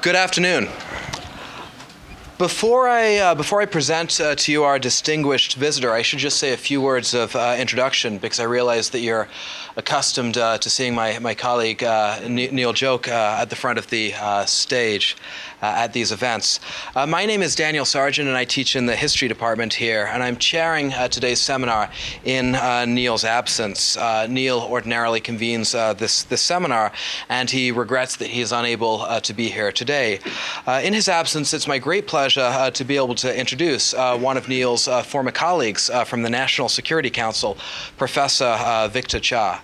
Good afternoon. Before I present to you our distinguished visitor, I should just say a few words of introduction, because I realize that you're accustomed to seeing my colleague Neil Joke at the front of the stage at these events. My name is Daniel Sargent, and I teach in the history department here, and I'm chairing today's seminar in Neil's absence. Neil ordinarily convenes this seminar, and he regrets that he is unable to be here today. In his absence, it's my great pleasure to be able to introduce one of Neil's former colleagues from the National Security Council, Professor Victor Cha.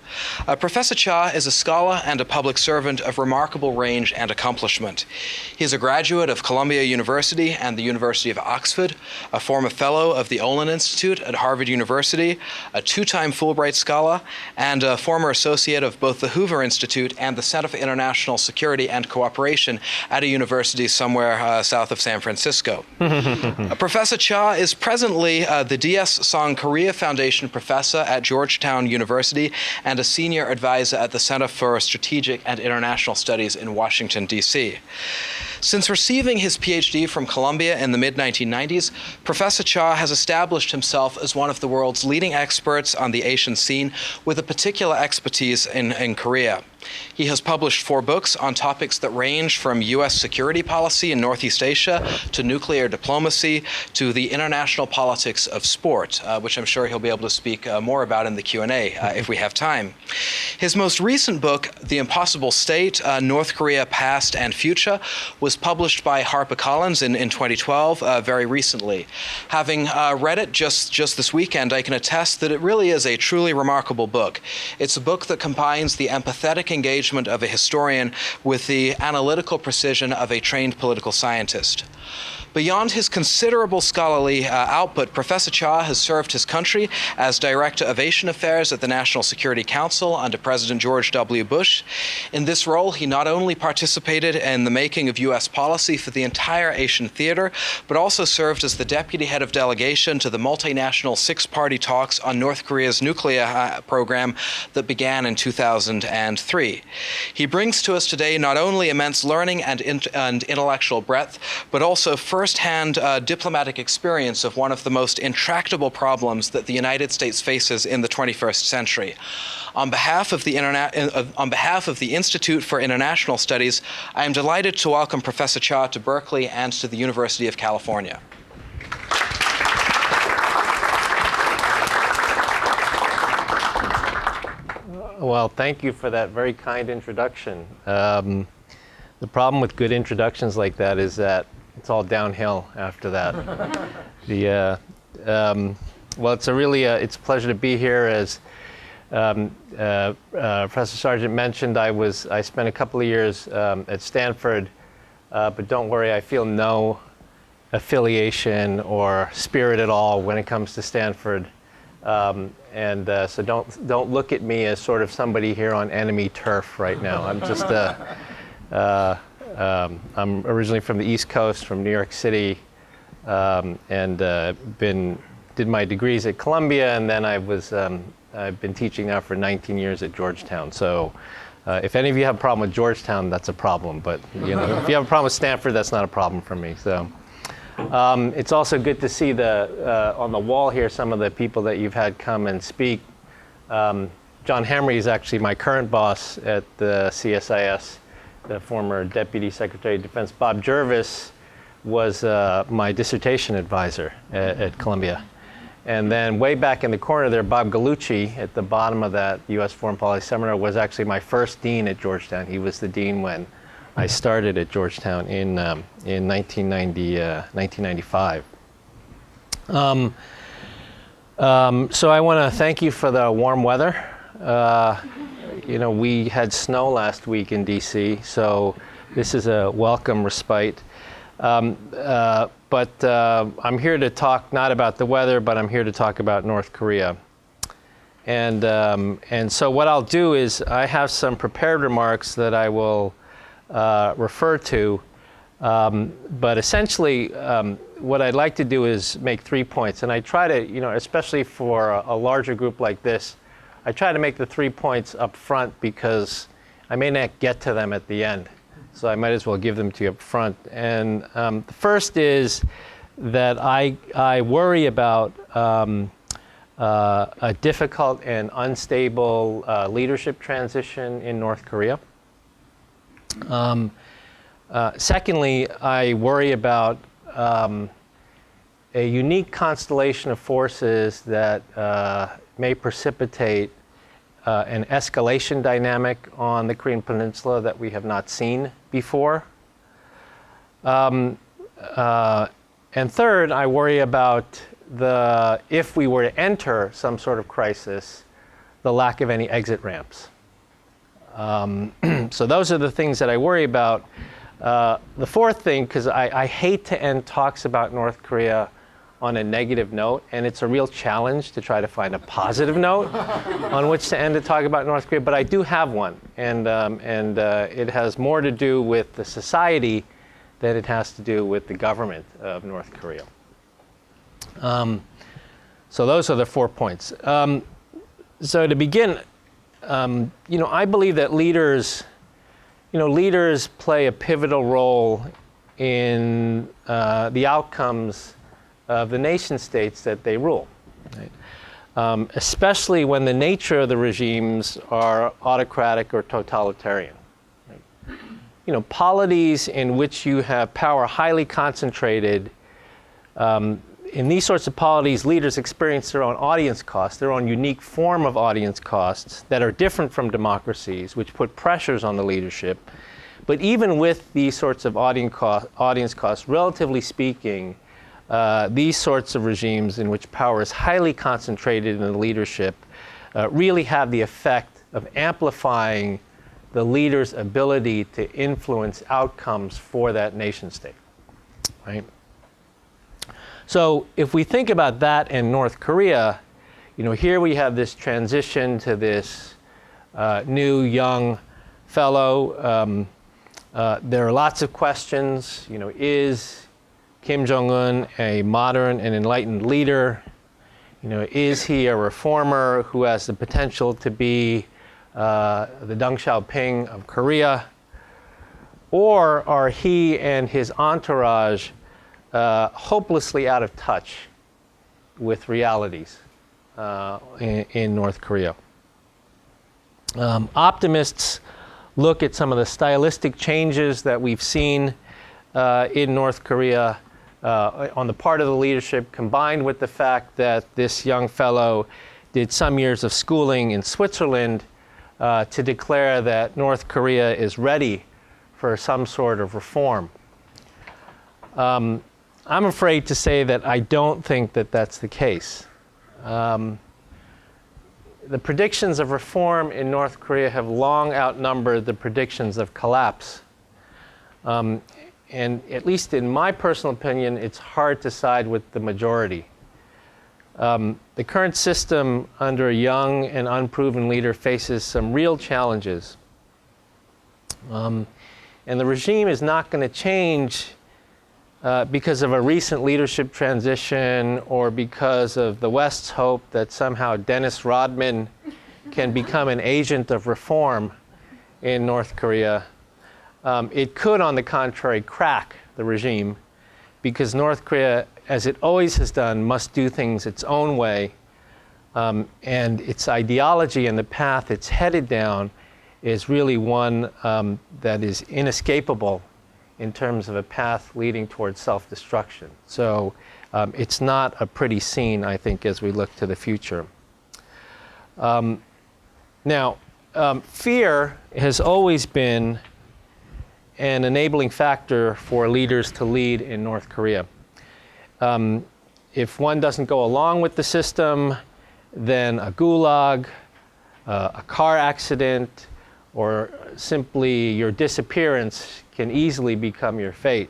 Professor Cha is a scholar and a public servant of remarkable range and accomplishment. He is a graduate of Columbia University and the University of Oxford, a former fellow of the Olin Institute at Harvard University, a two-time Fulbright scholar, and a former associate of both the Hoover Institute and the Center for International Security and Cooperation at a university somewhere south of San Francisco. Professor Cha is presently the D.S. Song Korea Foundation professor at Georgetown University and a senior advisor at the Center for Strategic and International Studies in Washington, D.C. Since receiving his Ph.D. from Columbia in the mid-1990s, Professor Cha has established himself as one of the world's leading experts on the Asian scene, with a particular expertise in Korea. He has published 4 books on topics that range from U.S. security policy in Northeast Asia to nuclear diplomacy to the international politics of sport, which I'm sure he'll be able to speak more about in the Q&A if we have time. His most recent book, The Impossible State, North Korea Past and Future, was published by HarperCollins in 2012, very recently. Having read it just this weekend, I can attest that it really is a truly remarkable book. It's a book that combines the empathetic engagement of a historian with the analytical precision of a trained political scientist. Beyond his considerable scholarly output, Professor Cha has served his country as Director of Asian Affairs at the National Security Council under President George W. Bush. In this role, he not only participated in the making of U.S. policy for the entire Asian theater, but also served as the Deputy Head of Delegation to the multinational six-party talks on North Korea's nuclear program that began in 2003. He brings to us today not only immense learning and intellectual breadth, but also first-hand diplomatic experience of one of the most intractable problems that the United States faces in the 21st century. On behalf of the Institute for International Studies, I am delighted to welcome Professor Cha to Berkeley and to the University of California. Well, thank you for that very kind introduction. The problem with good introductions like that is that it's all downhill after that. Well, it's a pleasure to be here. As Professor Sargent mentioned, I spent a couple of years at Stanford, but don't worry, I feel no affiliation or spirit at all when it comes to Stanford. So don't look at me as sort of somebody here on enemy turf right now. I'm just I'm originally from the East Coast, from New York City, and did my degrees at Columbia, and then I've been teaching now for 19 years at Georgetown. So if any of you have a problem with Georgetown, that's a problem. But if you have a problem with Stanford, that's not a problem for me. So it's also good to see on the wall here some of the people that you've had come and speak. John Hamre is actually my current boss at the CSIS. The former Deputy Secretary of Defense, Bob Jervis, was my dissertation advisor at Columbia. And then way back in the corner there, Bob Gallucci, at the bottom of that U.S. Foreign Policy Seminar, was actually my first dean at Georgetown. He was the dean when I started at Georgetown in 1995. So I want to thank you for the warm weather. We had snow last week in D.C., so this is a welcome respite. But I'm here to talk not about the weather, but I'm here to talk about North Korea. And so what I'll do is I have some prepared remarks that I will refer to. But essentially, what I'd like to do is make 3 points. And I try to, especially for a larger group like this, I try to make the 3 points up front because I may not get to them at the end. so I might as well give them to you up front. And the first is that I worry about a difficult and unstable leadership transition in North Korea. Secondly, I worry about a unique constellation of forces that may precipitate an escalation dynamic on the Korean Peninsula that we have not seen before. And third, I worry about if we were to enter some sort of crisis, the lack of any exit ramps. So those are the things that I worry about. The fourth thing, because I hate to end talks about North Korea on a negative note, and it's a real challenge to try to find a positive note on which to end a talk about North Korea, but I do have one, and it has more to do with the society than it has to do with the government of North Korea. So those are the 4 points. So to begin, I believe that leaders play a pivotal role in the outcomes of the nation states that they rule, right? Especially when the nature of the regimes are autocratic or totalitarian. Right? Polities in which you have power highly concentrated, in these sorts of polities, leaders experience their own audience costs, their own unique form of audience costs that are different from democracies, which put pressures on the leadership. But even with these sorts of audience costs, relatively speaking, these sorts of regimes in which power is highly concentrated in the leadership really have the effect of amplifying the leader's ability to influence outcomes for that nation state, right? So if we think about that in North Korea, here we have this transition to this new young fellow. There are lots of questions. Is Kim Jong-un a modern and enlightened leader? Is he a reformer who has the potential to be the Deng Xiaoping of Korea? Or are he and his entourage hopelessly out of touch with realities in North Korea? Optimists look at some of the stylistic changes that we've seen in North Korea on the part of the leadership, combined with the fact that this young fellow did some years of schooling in Switzerland to declare that North Korea is ready for some sort of reform. I'm afraid to say that I don't think that that's the case. The predictions of reform in North Korea have long outnumbered the predictions of collapse. And at least in my personal opinion, it's hard to side with the majority. The current system under a young and unproven leader faces some real challenges. And the regime is not going to change because of a recent leadership transition or because of the West's hope that somehow Dennis Rodman can become an agent of reform in North Korea. It could, on the contrary, crack the regime because North Korea, as it always has done, must do things its own way. And its ideology and the path it's headed down is really one that is inescapable in terms of a path leading towards self-destruction. So it's not a pretty scene, I think, as we look to the future. Now, fear has always been an enabling factor for leaders to lead in North Korea. If one doesn't go along with the system, then a gulag, a car accident, or simply your disappearance can easily become your fate.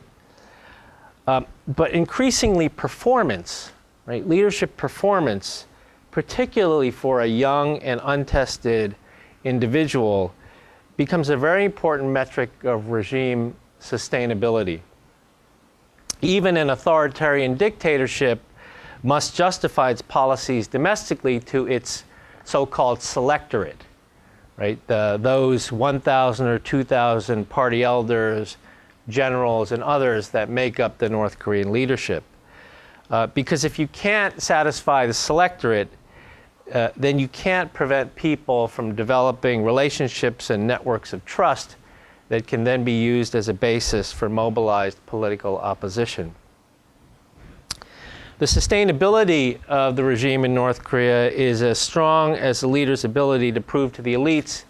But increasingly performance, right? Leadership performance, particularly for a young and untested individual, becomes a very important metric of regime sustainability. Even an authoritarian dictatorship must justify its policies domestically to its so-called selectorate, right? Those 1,000 or 2,000 party elders, generals, and others that make up the North Korean leadership. Because if you can't satisfy the selectorate, then you can't prevent people from developing relationships and networks of trust that can then be used as a basis for mobilized political opposition. The sustainability of the regime in North Korea is as strong as the leader's ability to prove to the elites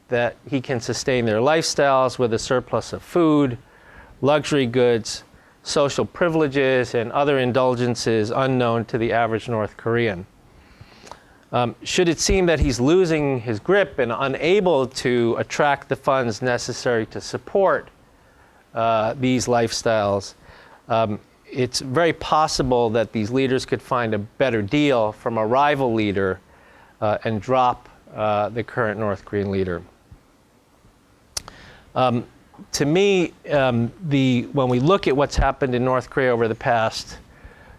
that he can sustain their lifestyles with a surplus of food, luxury goods, social privileges, and other indulgences unknown to the average North Korean. Should it seem that he's losing his grip and unable to attract the funds necessary to support these lifestyles, it's very possible that these leaders could find a better deal from a rival leader and drop the current North Korean leader. To me, when we look at what's happened in North Korea over the past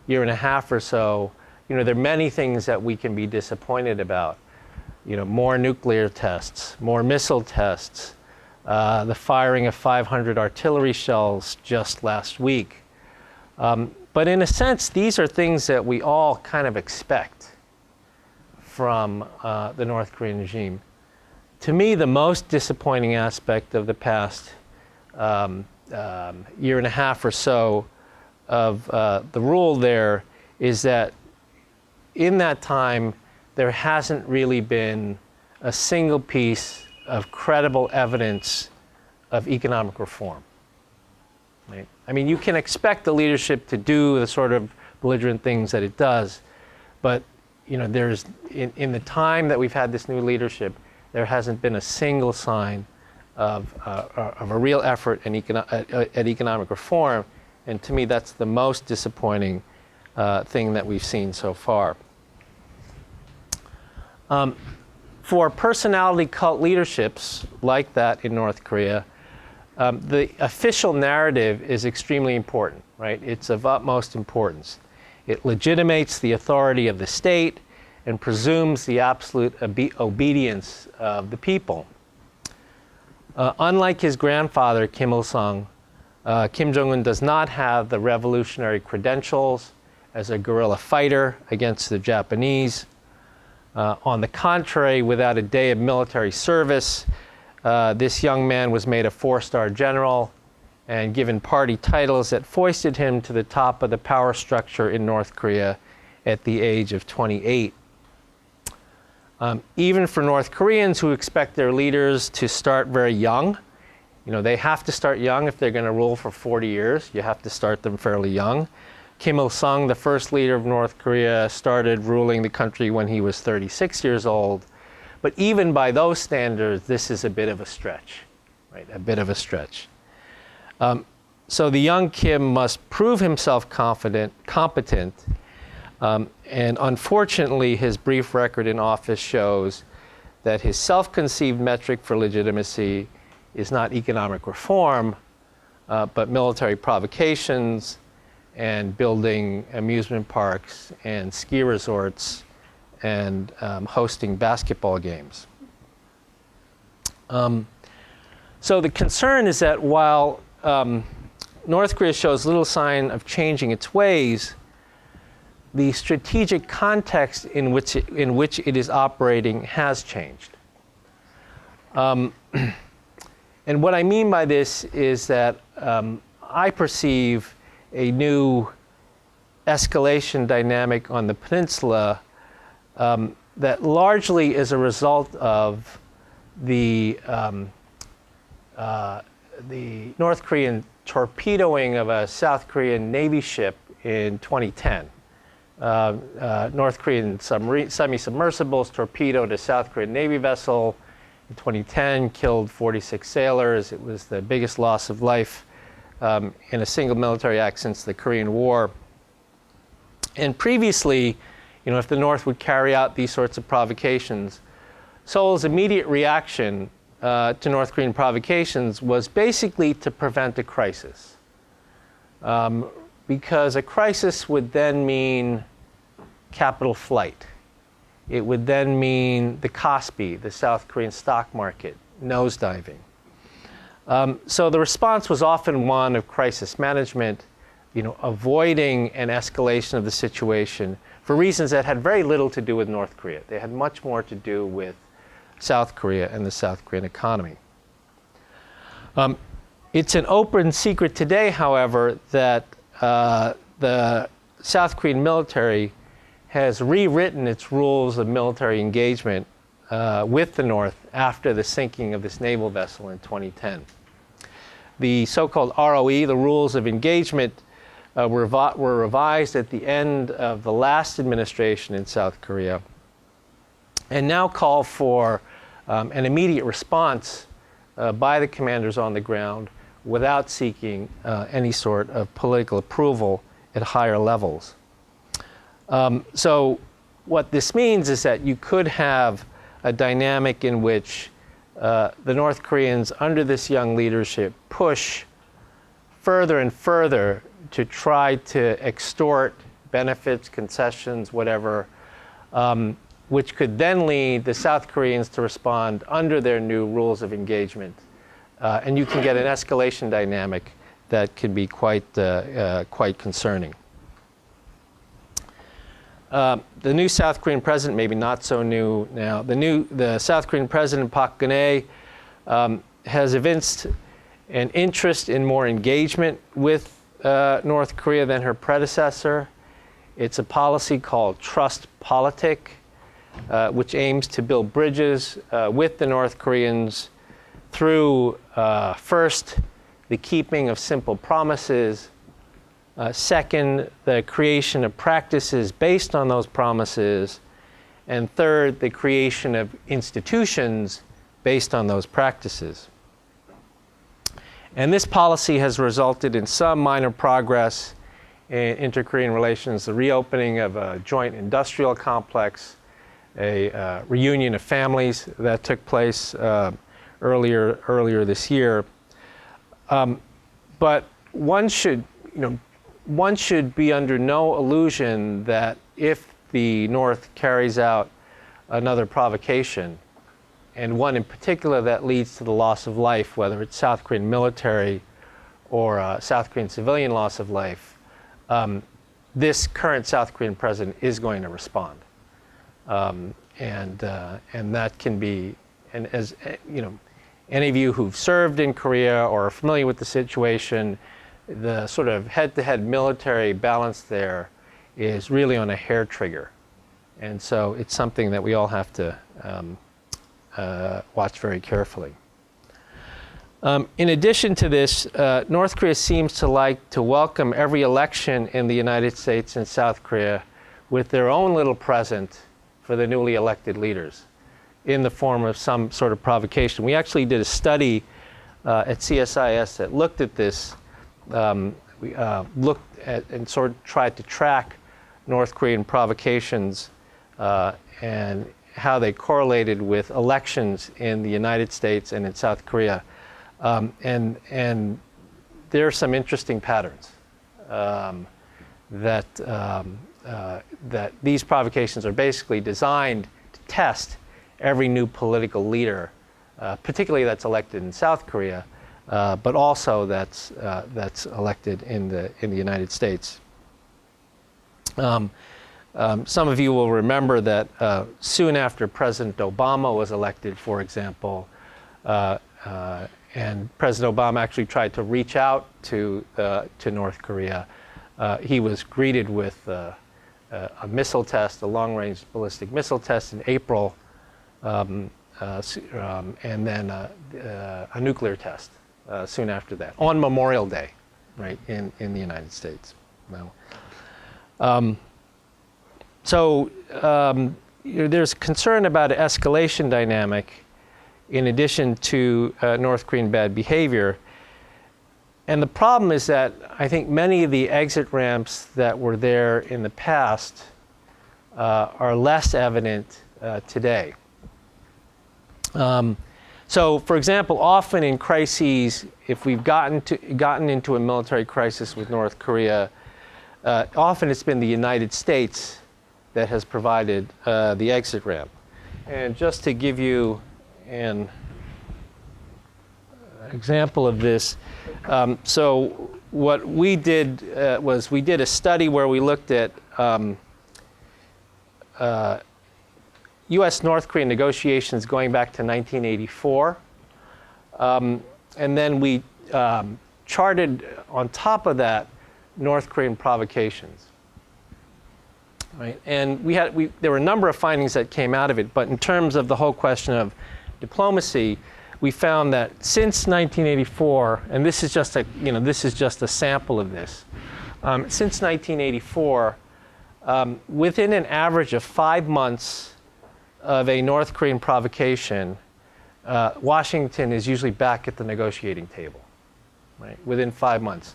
year and a half or so, there are many things that we can be disappointed about. More nuclear tests, more missile tests, the firing of 500 artillery shells just last week. But in a sense, these are things that we all kind of expect from the North Korean regime. To me, the most disappointing aspect of the past year and a half or so of the rule there is that in that time, there hasn't really been a single piece of credible evidence of economic reform. Right? I mean, you can expect the leadership to do the sort of belligerent things that it does, but there's in the time that we've had this new leadership, there hasn't been a single sign of a real effort at economic reform, and to me, that's the most disappointing thing that we've seen so far. For personality cult leaderships like that in North Korea, the official narrative is extremely important, right? It's of utmost importance. It legitimates the authority of the state and presumes the absolute obedience of the people. Unlike his grandfather, Kim Il-sung, Kim Jong-un does not have the revolutionary credentials as a guerrilla fighter against the Japanese. On the contrary, without a day of military service, this young man was made a 4-star general and given party titles that foisted him to the top of the power structure in North Korea at the age of 28. Even for North Koreans who expect their leaders to start very young, they have to start young if they're going to rule for 40 years. You have to start them fairly young. Kim Il-sung, the first leader of North Korea, started ruling the country when he was 36 years old. But even by those standards, this is a bit of a stretch, right? A bit of a stretch. So the young Kim must prove himself competent, and unfortunately, his brief record in office shows that his self-conceived metric for legitimacy is not economic reform, but military provocations and building amusement parks and ski resorts and hosting basketball games. So the concern is that while North Korea shows little sign of changing its ways, the strategic context in which it is operating has changed. And what I mean by this is that I perceive a new escalation dynamic on the peninsula that largely is a result of the North Korean torpedoing of a South Korean Navy ship in 2010. North Korean semi-submersibles torpedoed a South Korean Navy vessel in 2010, killed 46 sailors. It was the biggest loss of life in a single military act since the Korean War. And previously, if the North would carry out these sorts of provocations, Seoul's immediate reaction to North Korean provocations was basically to prevent a crisis. Because a crisis would then mean capital flight. it would then mean the Kospi, the South Korean stock market, nosediving. So the response was often one of crisis management, avoiding an escalation of the situation for reasons that had very little to do with North Korea. They had much more to do with South Korea and the South Korean economy. It's an open secret today, however, that the South Korean military has rewritten its rules of military engagement with the North after the sinking of this naval vessel in 2010. The so-called ROE, the rules of engagement, were revised at the end of the last administration in South Korea and now call for an immediate response by the commanders on the ground without seeking any sort of political approval at higher levels. So what this means is that you could have a dynamic in which the North Koreans, under this young leadership, push further and further to try to extort benefits, concessions, whatever, which could then lead the South Koreans to respond under their new rules of engagement. And you can get an escalation dynamic that could be quite concerning. The new South Korean president, maybe not so new now, the South Korean president, Park Geun-hye, has evinced an interest in more engagement with North Korea than her predecessor. It's a policy called trust politic, which aims to build bridges with the North Koreans through, first, the keeping of simple promises, second, the creation of practices based on those promises, and third, the creation of institutions based on those practices. And this policy has resulted in some minor progress in inter-Korean relations, the reopening of a joint industrial complex, a reunion of families that took place earlier this year. But one should be under no illusion that if the North carries out another provocation, and one in particular that leads to the loss of life, whether it's South Korean military or South Korean civilian loss of life, this current South Korean president is going to respond. And that can be, and as any of you who've served in Korea or are familiar with the situation, the sort of head-to-head military balance there is really on a hair trigger. And so it's something that we all have to watch very carefully. In addition to this, North Korea seems to like to welcome every election in the United States and South Korea with their own little present for the newly elected leaders in the form of some sort of provocation. We actually did a study at CSIS that looked at this. We looked at and sort of tried to track North Korean provocations and how they correlated with elections in the United States and in South Korea. And there are some interesting patterns that these provocations are basically designed to test every new political leader, particularly that's elected in South Korea, but also that's elected in the United States. Some of you will remember that soon after President Obama was elected, for example, and President Obama actually tried to reach out to North Korea, he was greeted with a missile test, a long-range ballistic missile test in April, and then a nuclear test soon after that, on Memorial Day, right, in the United States. Well, so there's concern about an escalation dynamic in addition to North Korean bad behavior. And the problem is that I think many of the exit ramps that were there in the past are less evident today. So, for example, often in crises, if we've gotten into a military crisis with North Korea, often it's been the United States that has provided the exit ramp. And just to give you an example of this, so what we did was we did a study where we looked at U.S. North Korean negotiations going back to 1984. And then we charted on top of that North Korean provocations. Right? And there were a number of findings that came out of it, but in terms of the whole question of diplomacy, we found that since 1984, and this is just a sample of this. Since 1984, within an average of 5 months of a North Korean provocation, Washington is usually back at the negotiating table, right? Within 5 months.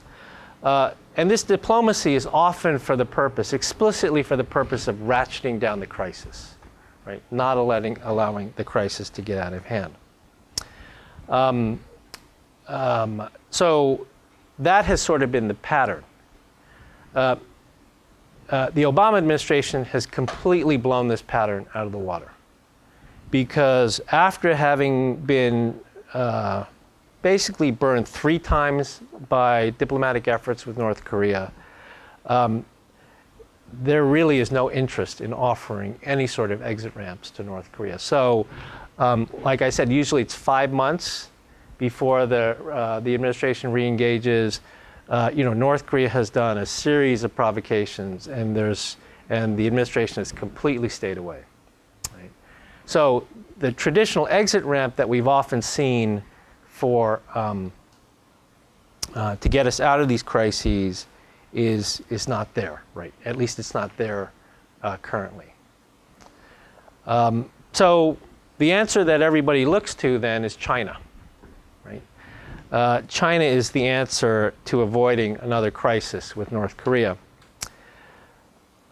And this diplomacy is often explicitly for the purpose of ratcheting down the crisis, right? Not allowing the crisis to get out of hand. So that has sort of been the pattern. The Obama administration has completely blown this pattern out of the water, because after having been basically burned 3 times by diplomatic efforts with North Korea, there really is no interest in offering any sort of exit ramps to North Korea. So, like I said, usually it's 5 months before the administration re-engages. North Korea has done a series of provocations, and the administration has completely stayed away. Right? So the traditional exit ramp that we've often seen to get us out of these crises is not there, right? At least it's not there currently. So the answer that everybody looks to then is China, right? China is the answer to avoiding another crisis with North Korea.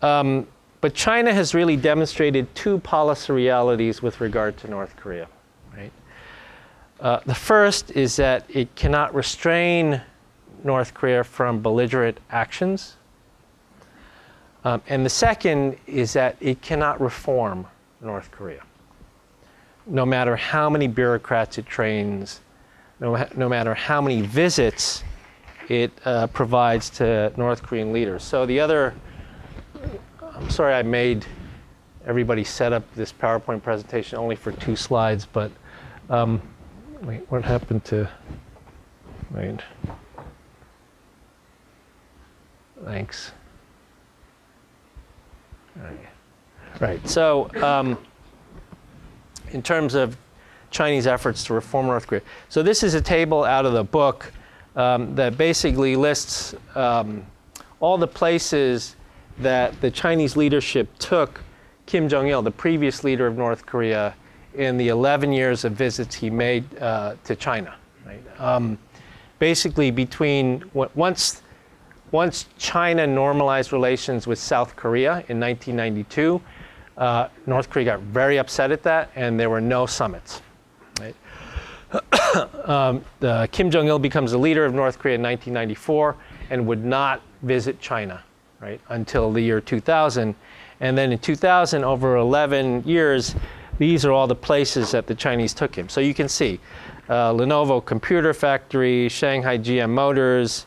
But China has really demonstrated 2 policy realities with regard to North Korea, right? The first is that it cannot restrain North Korea from belligerent actions. And the second is that it cannot reform North Korea. No matter how many bureaucrats it trains, no matter how many visits it provides to North Korean leaders. So I'm sorry I made everybody set up this PowerPoint presentation only for 2 slides, but wait, what happened to, wait. Thanks. Right. So in terms of Chinese efforts to reform North Korea. So this is a table out of the book that basically lists all the places that the Chinese leadership took Kim Jong-il, the previous leader of North Korea, in the 11 years of visits he made to China. Right? Basically, once China normalized relations with South Korea in 1992, North Korea got very upset at that, and there were no summits. Right? Kim Jong-il becomes the leader of North Korea in 1994 and would not visit China, right, until the year 2000. And then in 2000, over 11 years, these are all the places that the Chinese took him. So you can see Lenovo Computer Factory, Shanghai GM Motors,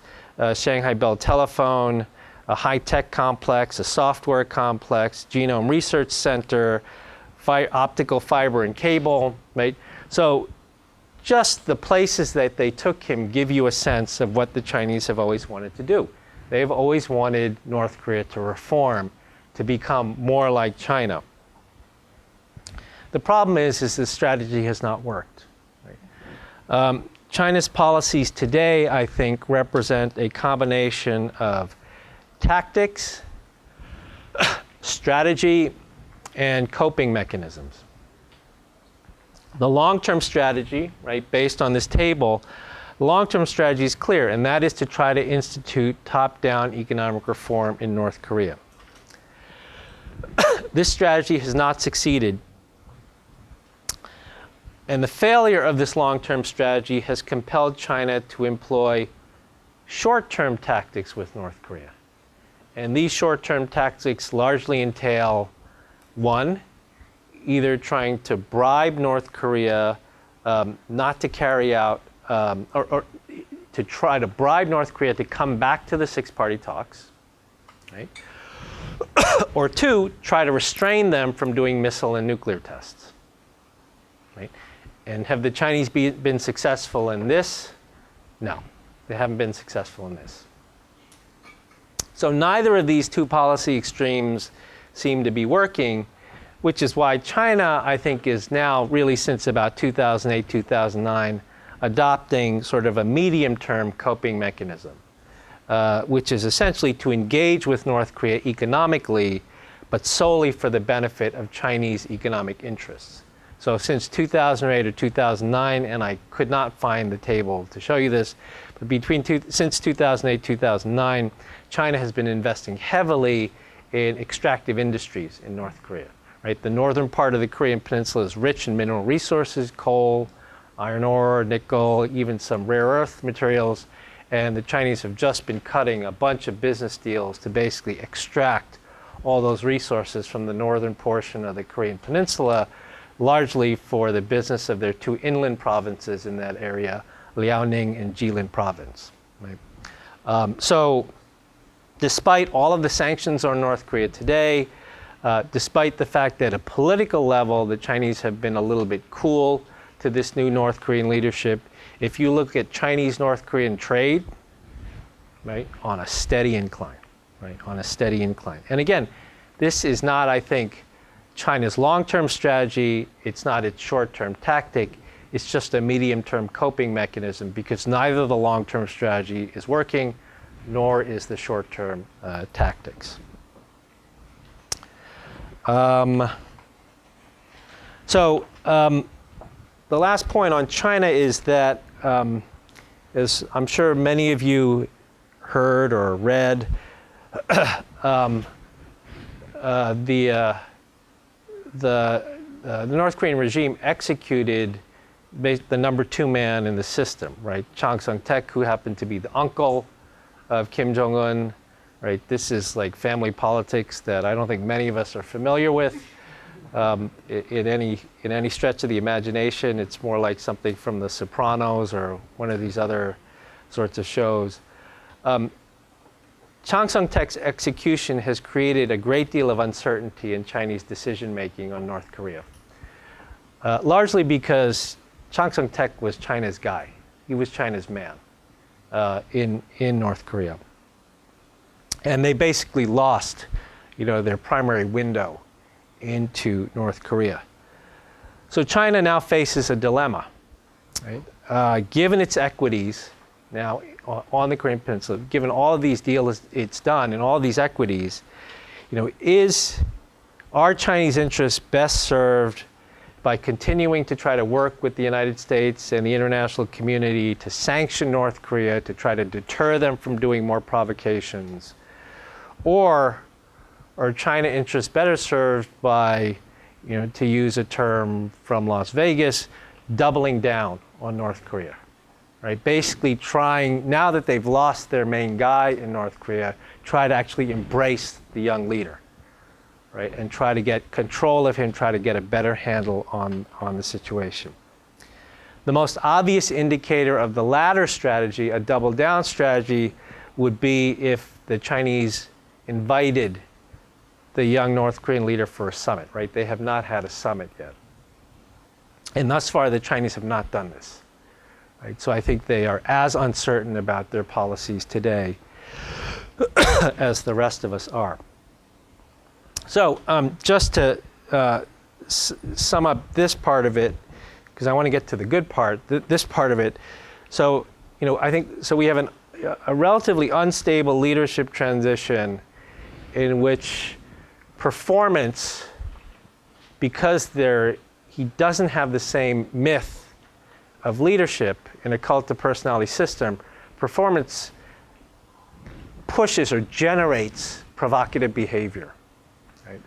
Shanghai Bell Telephone, a high-tech complex, a software complex, Genome Research Center, optical fiber and cable, right? So just the places that they took him give you a sense of what the Chinese have always wanted to do. They've always wanted North Korea to reform, to become more like China. The problem is this strategy has not worked. Right? China's policies today, I think, represent a combination of tactics, strategy, and coping mechanisms. The long-term strategy, right, based on this table, the long-term strategy is clear, and that is to try to institute top-down economic reform in North Korea. This strategy has not succeeded. And the failure of this long-term strategy has compelled China to employ short-term tactics with North Korea. And these short-term tactics largely entail One, either trying to bribe North Korea not to carry out, or to try to bribe North Korea to come back to the six-party talks, right? Or two, try to restrain them from doing missile and nuclear tests, right? And have the Chinese been successful in this? No, they haven't been successful in this. So neither of these two policy extremes seem to be working, which is why China, I think, is now really since about 2008, 2009, adopting sort of a medium-term coping mechanism, which is essentially to engage with North Korea economically, but solely for the benefit of Chinese economic interests. So since 2008 or 2009, and I could not find the table to show you this, but since 2008, 2009, China has been investing heavily in extractive industries in North Korea. Right? The northern part of the Korean peninsula is rich in mineral resources, coal, iron ore, nickel, even some rare earth materials. And the Chinese have just been cutting a bunch of business deals to basically extract all those resources from the northern portion of the Korean peninsula, largely for the business of their two inland provinces in that area, Liaoning and Jilin province. Right? So despite all of the sanctions on North Korea today, despite the fact that at a political level, the Chinese have been a little bit cool to this new North Korean leadership, if you look at Chinese-North Korean trade, right, on a steady incline, right, on a steady incline. And again, this is not, I think, China's long-term strategy. It's not its short-term tactic. It's just a medium-term coping mechanism because neither the long-term strategy is working, nor is the short-term tactics. The last point on China is that, as I'm sure many of you heard or read, the North Korean regime executed the number two man in the system, right? Chang Sung-taek, who happened to be the uncle of Kim Jong-un, right? This is like family politics that I don't think many of us are familiar with. In any stretch of the imagination, it's more like something from The Sopranos or one of these other sorts of shows. Chang Sung-taek's execution has created a great deal of uncertainty in Chinese decision-making on North Korea, largely because Chang Sung-taek was China's guy. He was China's man in North Korea. And they basically lost, their primary window into North Korea. So China now faces a dilemma, right? Given its equities now on the Korean Peninsula, given all of these deals it's done and all of these equities, are Chinese interests best served by continuing to try to work with the United States and the international community to sanction North Korea, to try to deter them from doing more provocations? Or are China interests better served by, to use a term from Las Vegas, doubling down on North Korea, right? Basically trying, now that they've lost their main guy in North Korea, try to actually embrace the young leader, right? And try to get control of him, try to get a better handle on the situation. The most obvious indicator of the latter strategy, a double down strategy, would be if the Chinese invited the young North Korean leader for a summit, right? They have not had a summit yet. And thus far, the Chinese have not done this, right? So I think they are as uncertain about their policies today as the rest of us are. So just to sum up this part of it, because I want to get to the good part, this part of it. So, I think, so we have a relatively unstable leadership transition in which performance, because he doesn't have the same myth of leadership in a cult of personality system, performance pushes or generates provocative behavior. Right?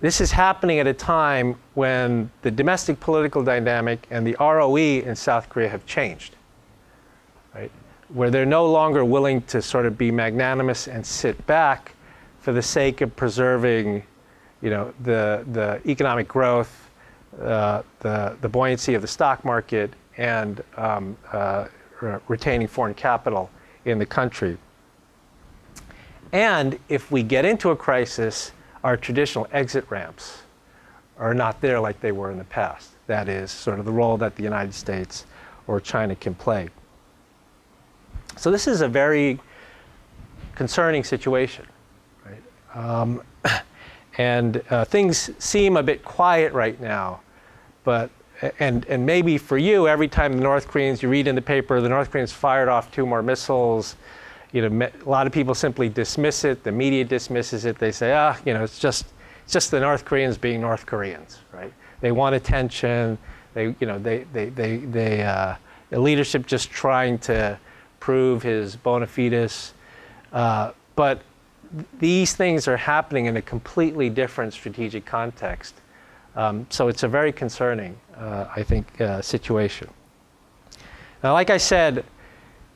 This is happening at a time when the domestic political dynamic and the ROE in South Korea have changed, right? Where they're no longer willing to sort of be magnanimous and sit back for the sake of preserving, the economic growth, the buoyancy of the stock market, and retaining foreign capital in the country. And if we get into a crisis, our traditional exit ramps are not there like they were in the past. That is sort of the role that the United States or China can play. So this is a very concerning situation, right? And things seem a bit quiet right now, but and maybe for you, every time the North Koreans, you read in the paper, the North Koreans fired off 2 more missiles, a lot of people simply dismiss it. The media dismisses it. They say, it's just the North Koreans being North Koreans, right? They want attention. The leadership just trying to prove his bona fides. But these things are happening in a completely different strategic context. So it's a very concerning, I think, situation. Now, like I said,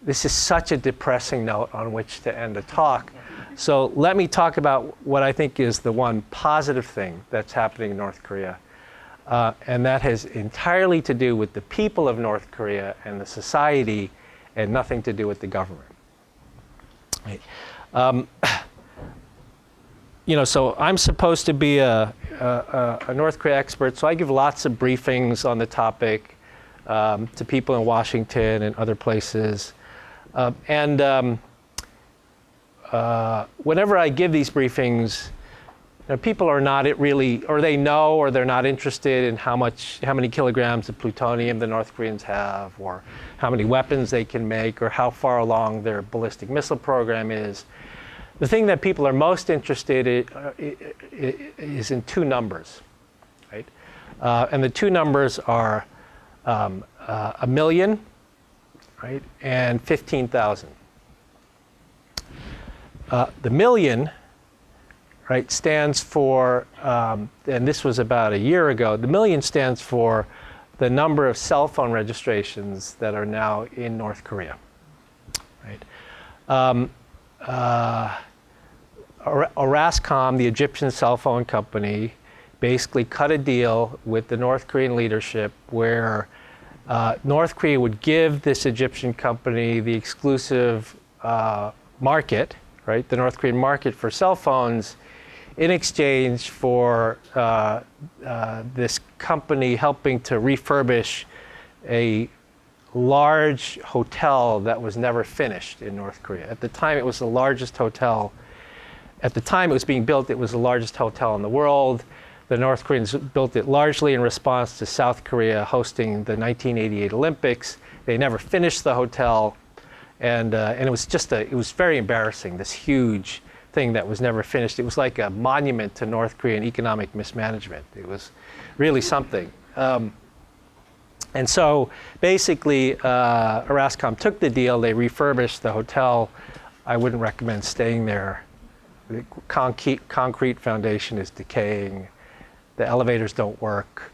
this is such a depressing note on which to end a talk. So let me talk about what I think is the one positive thing that's happening in North Korea. And that has entirely to do with the people of North Korea and the society, and nothing to do with the government. Right. So I'm supposed to be a North Korea expert, so I give lots of briefings on the topic to people in Washington and other places. Whenever I give these briefings, people are not really, or they know, or they're not interested in how many kilograms of plutonium the North Koreans have, or how many weapons they can make, or how far along their ballistic missile program is. The thing that people are most interested in is in 2 numbers, right? And the 2 numbers are 1 million, right, and 15,000. The million, right, stands for, and this was about a year ago, the million stands for the number of cell phone registrations that are now in North Korea, right? Orascom, the Egyptian cell phone company, basically cut a deal with the North Korean leadership where North Korea would give this Egyptian company the exclusive market, right, the North Korean market for cell phones, in exchange for this company helping to refurbish a large hotel that was never finished in North Korea. At the time, it was the largest hotel. At the time it was being built, it was the largest hotel in the world. The North Koreans built it largely in response to South Korea hosting the 1988 Olympics. They never finished the hotel, and it was it was very embarrassing, this huge thing that was never finished. It was like a monument to North Korean economic mismanagement. It was really something. And so basically, Orascom took the deal. They refurbished the hotel. I wouldn't recommend staying there. The concrete foundation is decaying. The elevators don't work.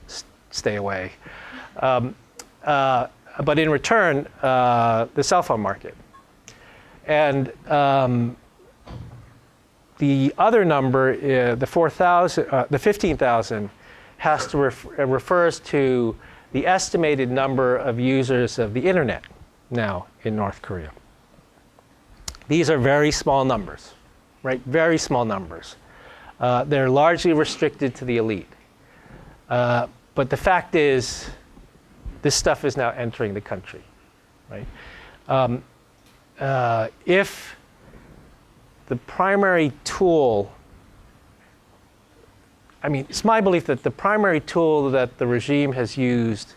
Stay away. But in return, the cell phone market. And the other number, the 15,000, has to refers to the estimated number of users of the internet now in North Korea. These are very small numbers, right? Very small numbers. They're largely restricted to the elite. But the fact is, this stuff is now entering the country, right? If the primary tool, I mean, it's my belief that the primary tool that the regime has used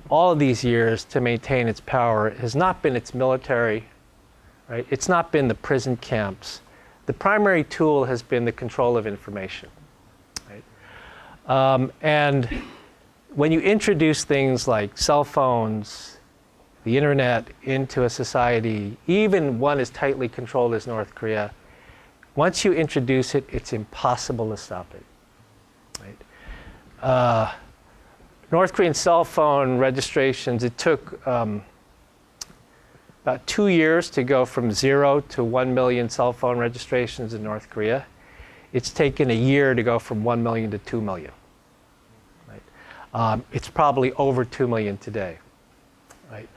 all of these years to maintain its power has not been its military, right? It's not been the prison camps. The primary tool has been the control of information, right? And when you introduce things like cell phones, the internet into a society, even one as tightly controlled as North Korea, once you introduce it, it's impossible to stop it. Right? North Korean cell phone registrations, it took about 2 years to go from 0 to 1 million cell phone registrations in North Korea. it's taken a year to go from 1 million to 2 million. Right? It's probably over 2 million today. Right?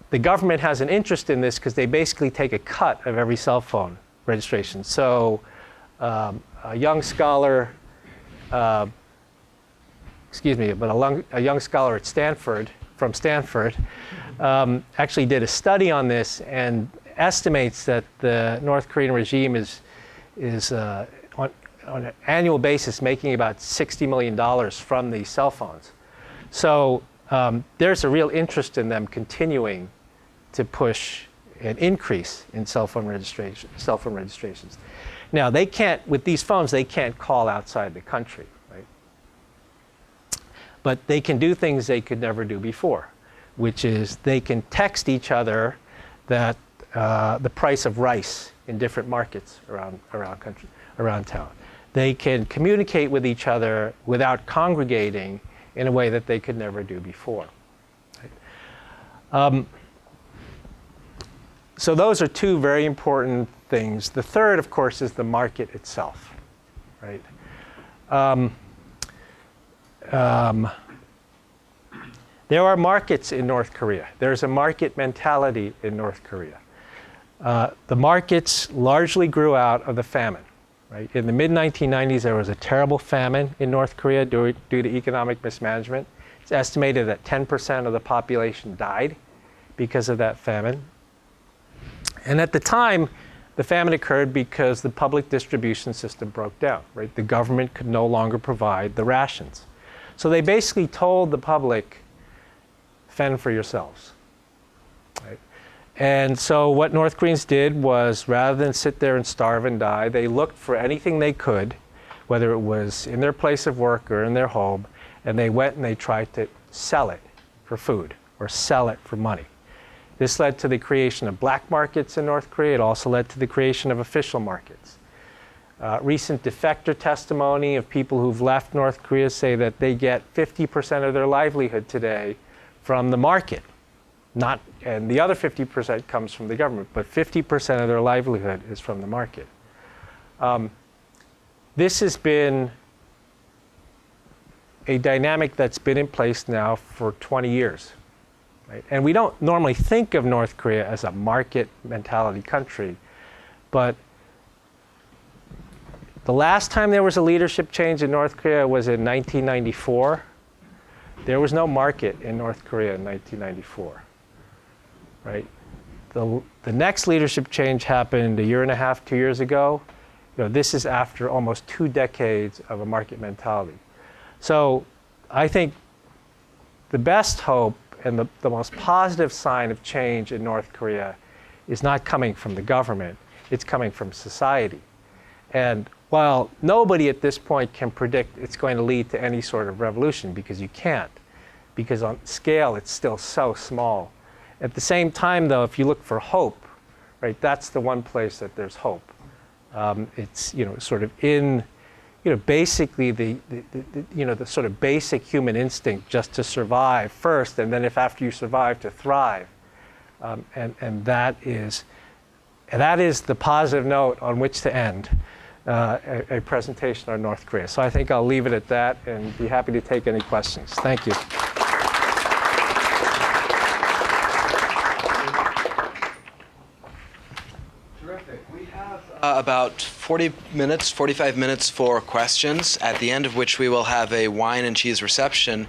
The government has an interest in this because they basically take a cut of every cell phone registration. So a young scholar, a young scholar at Stanford, from Stanford, actually did a study on this and estimates that the North Korean regime is on an annual basis making about $60 million from these cell phones. So there's a real interest in them continuing to push an increase in cell phone registrations. Now, they can't, with these phones, they can't call outside the country, right? But they can do things they could never do before, which is they can text each other that the price of rice in different markets around town. They can communicate with each other without congregating in a way that they could never do before. Right? So those are two very important things. The third, of course, is the market itself. Right? There are markets in North Korea. There's a market mentality in North Korea. The markets largely grew out of the famine. Right? In the mid-1990s, there was a terrible famine in North Korea due to economic mismanagement. It's estimated that 10% of the population died because of that famine. And at the time, the famine occurred because the public distribution system broke down. Right? The government could no longer provide the rations. So they basically told the public, fend for yourselves. Right? And so what North Koreans did was, rather than sit there and starve and die, they looked for anything they could, whether it was in their place of work or in their home, and they went and they tried to sell it for food or sell it for money. This led to the creation of black markets in North Korea. It also led to the creation of official markets. Recent defector testimony of people who've left North Korea say that they get 50% of their livelihood today from the market. And the other 50% comes from the government, but 50% of their livelihood is from the market. This has been a dynamic that's been in place now for 20 years. Right? And we don't normally think of North Korea as a market mentality country, but the last time there was a leadership change in North Korea was in 1994. There was no market in North Korea in 1994. Right? The next leadership change happened a year and a half, 2 years ago. This is after almost 2 decades of a market mentality. So I think the best hope and the most positive sign of change in North Korea is not coming from the government, it's coming from society. And while nobody at this point can predict it's going to lead to any sort of revolution, because you can't, because on scale it's still so small. At the same time, though, if you look for hope, right, that's the one place that there's hope. It's sort of in basically the sort of basic human instinct just to survive first, and then if after you survive, to thrive. And that is the positive note on which to end a presentation on North Korea. So I think I'll leave it at that and be happy to take any questions. Thank you. About 45 minutes for questions, at the end of which we will have a wine and cheese reception.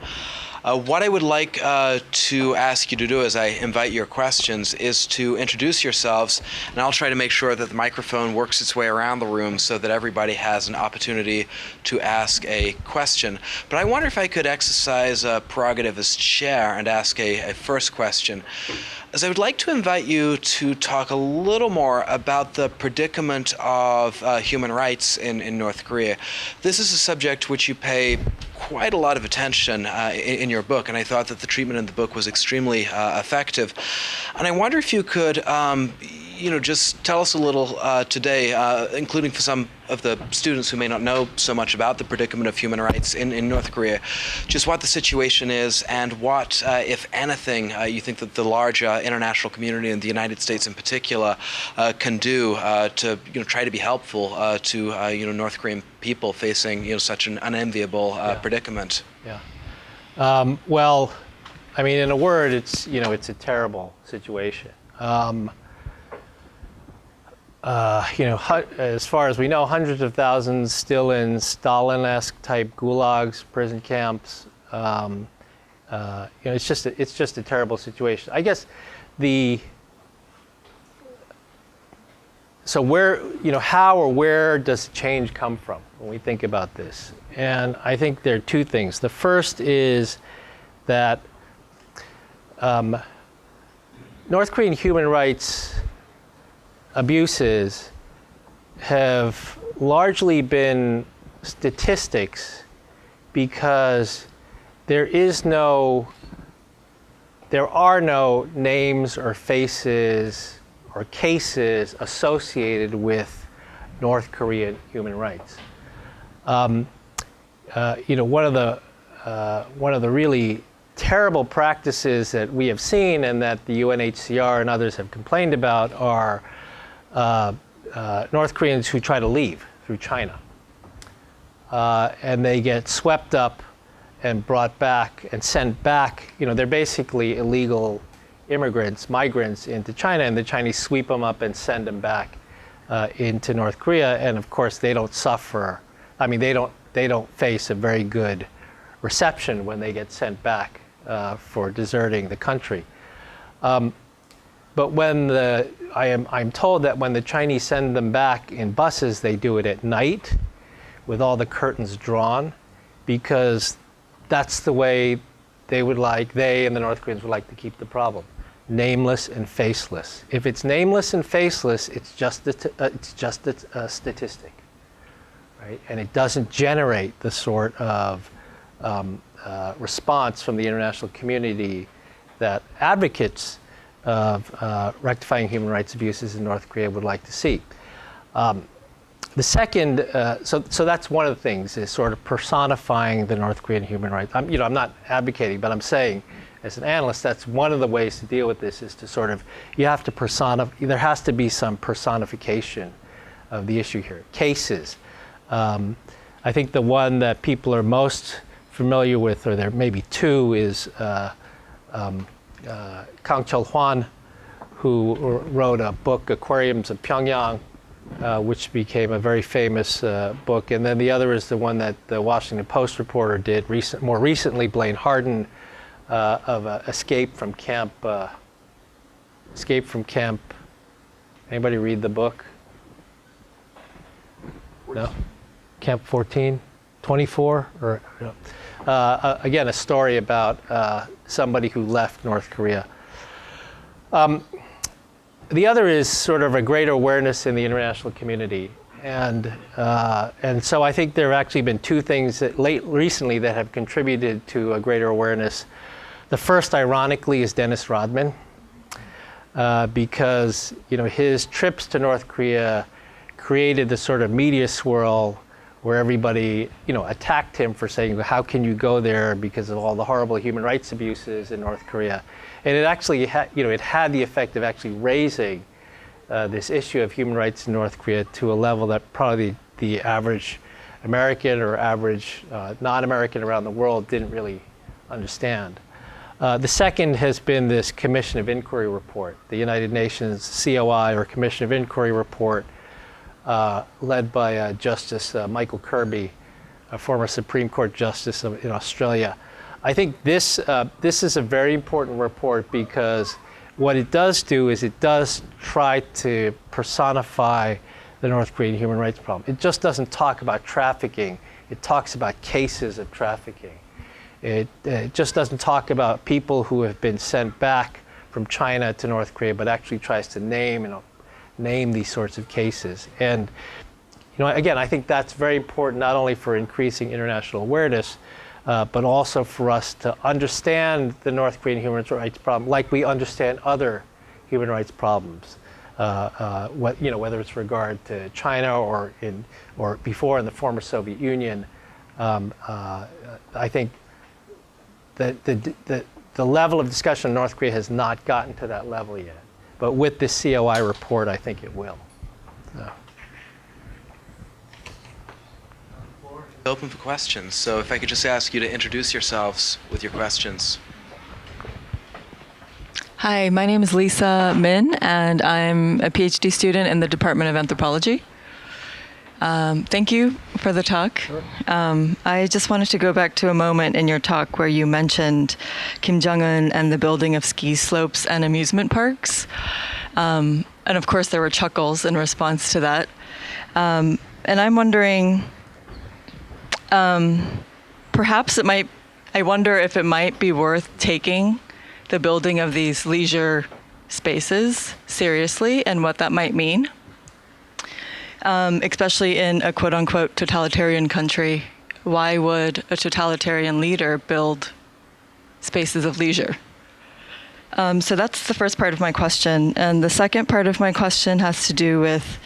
What I would like to ask you to do as I invite your questions is to introduce yourselves, and I'll try to make sure that the microphone works its way around the room so that everybody has an opportunity to ask a question. But I wonder if I could exercise a prerogative as chair and ask a first question. As I would like to invite you to talk a little more about the predicament of human rights in North Korea. This is a subject which you pay quite a lot of attention in your book, and I thought that the treatment in the book was extremely effective. And I wonder if you could just tell us a little today, including for some of the students who may not know so much about the predicament of human rights in North Korea, just what the situation is and what, if anything, you think that the large international community and the United States in particular can do to try to be helpful to North Korean people facing such an unenviable predicament. Yeah. Well, I mean, in a word, it's a terrible situation. As far as we know, hundreds of thousands still in Stalin-esque type gulags, prison camps. It's just a terrible situation. I guess how or where does change come from when we think about this? And I think there are two things. The first is that North Korean human rights abuses have largely been statistics because there are no names or faces or cases associated with North Korean human rights. One of the really terrible practices that we have seen and that the UNHCR and others have complained about are North Koreans who try to leave through China. And they get swept up and brought back and sent back. They're basically illegal immigrants, migrants into China, and the Chinese sweep them up and send them back into North Korea. And of course, they don't suffer. I mean, they don't face a very good reception when they get sent back for deserting the country. But I'm told that when the Chinese send them back in buses, they do it at night with all the curtains drawn, because that's the way they and the North Koreans would like to keep the problem. Nameless and faceless. If it's nameless and faceless, it's just a statistic, right? And it doesn't generate the sort of response from the international community that advocates of rectifying human rights abuses in North Korea would like to see. The second, so that's one of the things, is sort of personifying the North Korean human rights. I'm not advocating, but I'm saying, as an analyst, that's one of the ways to deal with this, is to sort of, there has to be some personification of the issue here. Cases. I think the one that people are most familiar with, or there may be two, is Kang Chul-hwan, who wrote a book, Aquariums of Pyongyang, which became a very famous book. And then the other is the one that the Washington Post reporter did more recently, Blaine Harden, of Escape from Camp. Anybody read the book? No? Camp 14? 24? Or no? Again, a story about somebody who left North Korea. The other is sort of a greater awareness in the international community. And so I think there have actually been two things that recently that have contributed to a greater awareness. The first, ironically, is Dennis Rodman, because his trips to North Korea created the sort of media swirl where everybody attacked him for saying, how can you go there because of all the horrible human rights abuses in North Korea. And it actually it had the effect of actually raising this issue of human rights in North Korea to a level that probably the average American or average non-American around the world didn't really understand. The second has been this Commission of Inquiry report, the United Nations COI, or Commission of Inquiry report, led by Justice Michael Kirby, a former Supreme Court Justice in Australia. I think this is a very important report, because what it does do is it does try to personify the North Korean human rights problem. It just doesn't talk about trafficking. It talks about cases of trafficking. It just doesn't talk about people who have been sent back from China to North Korea, but actually tries to name these sorts of cases. And again, I think that's very important, not only for increasing international awareness, but also for us to understand the North Korean human rights problem like we understand other human rights problems. whether it's regard to China or before in the former Soviet Union. I think that the level of discussion in North Korea has not gotten to that level yet. But with this COI report, I think it will. So. Open for questions. So if I could just ask you to introduce yourselves with your questions. Hi, my name is Lisa Min, and I'm a Ph.D. student in the Department of Anthropology. Thank you for the talk. Sure. I just wanted to go back to a moment in your talk where you mentioned Kim Jong-un and the building of ski slopes and amusement parks. And of course, there were chuckles in response to that. And I'm wondering, perhaps I wonder if it might be worth taking the building of these leisure spaces seriously and what that might mean. Especially in a quote-unquote totalitarian country. Why would a totalitarian leader build spaces of leisure? So that's the first part of my question. And the second part of my question has to do with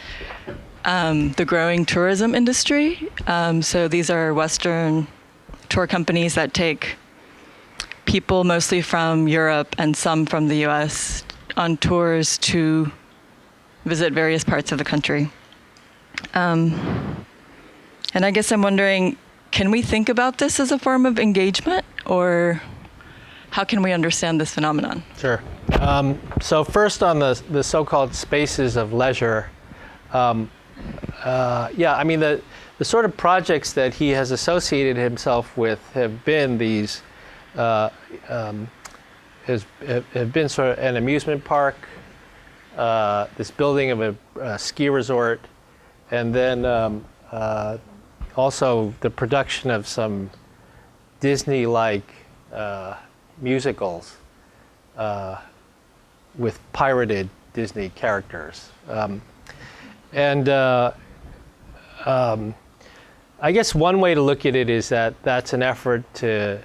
the growing tourism industry. So these are Western tour companies that take people mostly from Europe and some from the US on tours to visit various parts of the country. And I guess I'm wondering, can we think about this as a form of engagement, or how can we understand this phenomenon? Sure. So first on the so-called spaces of leisure, I mean the sort of projects that he has associated himself with have been these, have been sort of an amusement park, this building of a ski resort, and then also the production of some Disney-like musicals with pirated Disney characters. I guess one way to look at it is that that's an effort to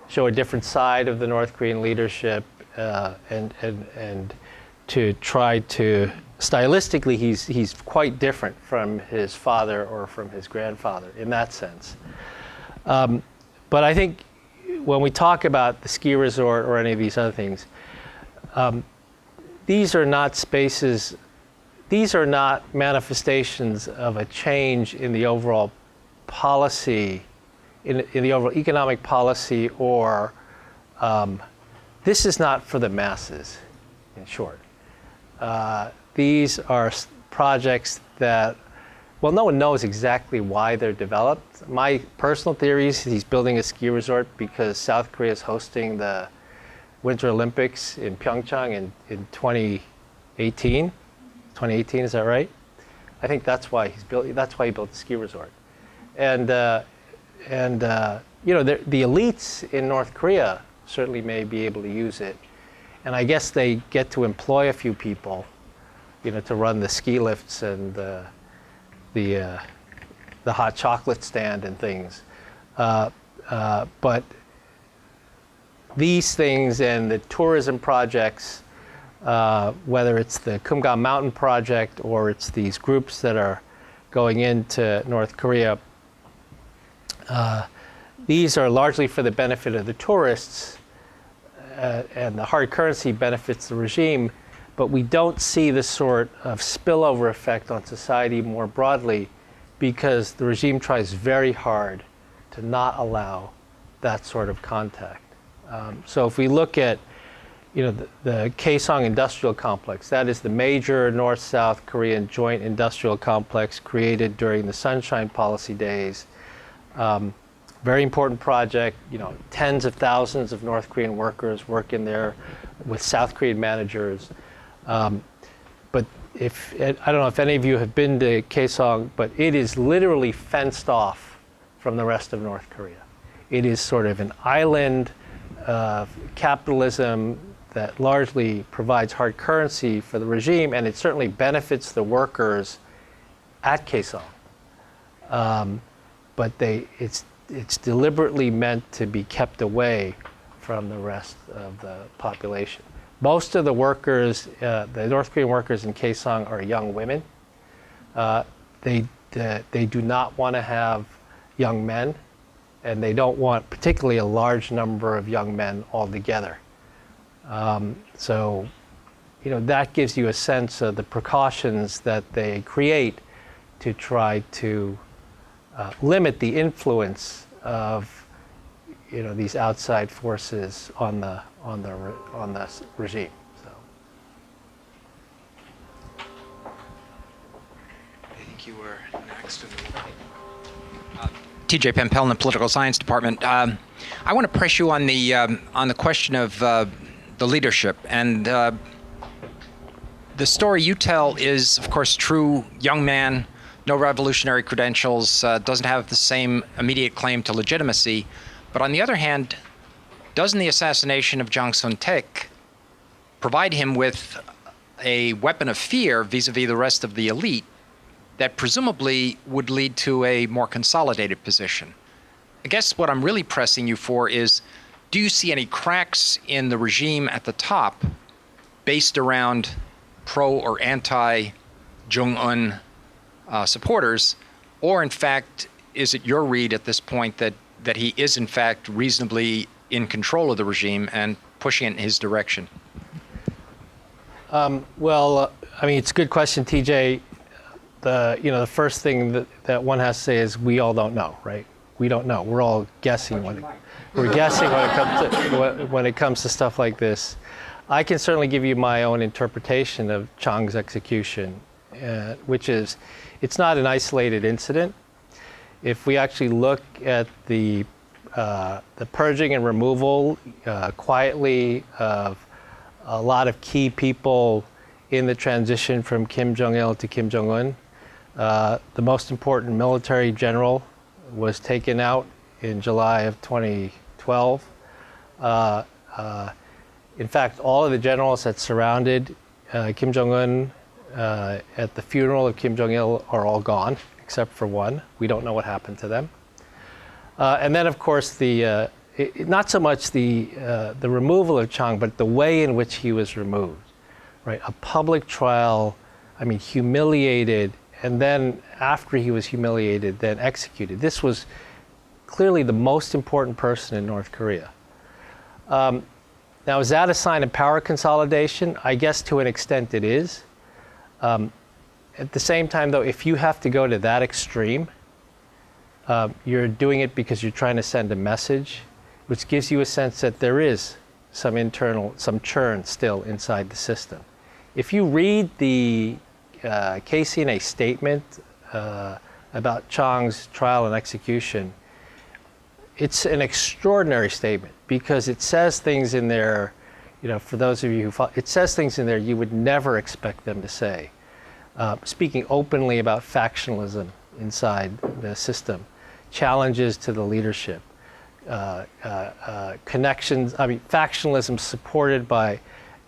show a different side of the North Korean leadership and to try to, stylistically, he's quite different from his father or from his grandfather in that sense. But I think when we talk about the ski resort or any of these other things, these are not spaces, these are not manifestations of a change in the overall policy, in the overall economic policy, or this is not for the masses, in short. These are projects that, well, no one knows exactly why they're developed. My personal theory is he's building a ski resort because South Korea is hosting the Winter Olympics in Pyeongchang in 2018. 2018, is that right? I think that's why he built the ski resort. And you know, the elites in North Korea certainly may be able to use it. And I guess they get to employ a few people, you know, to run the ski lifts and the hot chocolate stand and things. But these things and the tourism projects, whether it's the Kumgang Mountain Project or it's these groups that are going into North Korea, these are largely for the benefit of the tourists, and the hard currency benefits the regime, but we don't see the sort of spillover effect on society more broadly because the regime tries very hard to not allow that sort of contact. So if we look at, you know, the Kaesong Industrial Complex, that is the major North-South Korean joint industrial complex created during the Sunshine Policy days. Very important project, you know, tens of thousands of North Korean workers work in there with South Korean managers. But I don't know if any of you have been to Kaesong, but it is literally fenced off from the rest of North Korea. It is sort of an island of capitalism that largely provides hard currency for the regime, and it certainly benefits the workers at Kaesong. But it's deliberately meant to be kept away from the rest of the population. Most of the workers, the North Korean workers in Kaesong are young women. They do not want to have young men, and they don't want particularly a large number of young men altogether. So, that gives you a sense of the precautions that they create to try to limit the influence of these outside forces on the regime. So. I think you were next. TJ Pempel in the Political Science Department. I want to press you on the question of the leadership. And the story you tell is, of course, true. Young man, no revolutionary credentials, doesn't have the same immediate claim to legitimacy. But on the other hand, doesn't the assassination of Jang Sun-taek provide him with a weapon of fear vis-a-vis the rest of the elite that presumably would lead to a more consolidated position? I guess what I'm really pressing you for is, do you see any cracks in the regime at the top based around pro or anti-Jong-un supporters, or in fact, is it your read at this point that he is in fact reasonably in control of the regime and pushing it in his direction? Well, it's a good question, TJ. The first thing that one has to say is we all don't know, right? We don't know. We're all guessing when it comes to stuff like this. I can certainly give you my own interpretation of Chang's execution, which is, it's not an isolated incident. If we actually look at the purging and removal quietly of a lot of key people in the transition from Kim Jong-il to Kim Jong-un, the most important military general was taken out in July of 2012. In fact, all of the generals that surrounded Kim Jong-un at the funeral of Kim Jong-il are all gone, except for one. We don't know what happened to them. And then, of course, not so much the removal of Chang, but the way in which he was removed. Right, a public trial, humiliated, and then after he was humiliated, then executed. This was clearly the most important person in North Korea. Now, is that a sign of power consolidation? I guess to an extent it is. At the same time, though, if you have to go to that extreme, you're doing it because you're trying to send a message, which gives you a sense that there is some churn still inside the system. If you read the KCNA statement about Chang's trial and execution, it's an extraordinary statement because it says things in there, for those of you who follow, it says things in there you would never expect them to say. Speaking openly about factionalism inside the system, challenges to the leadership, connections, factionalism supported by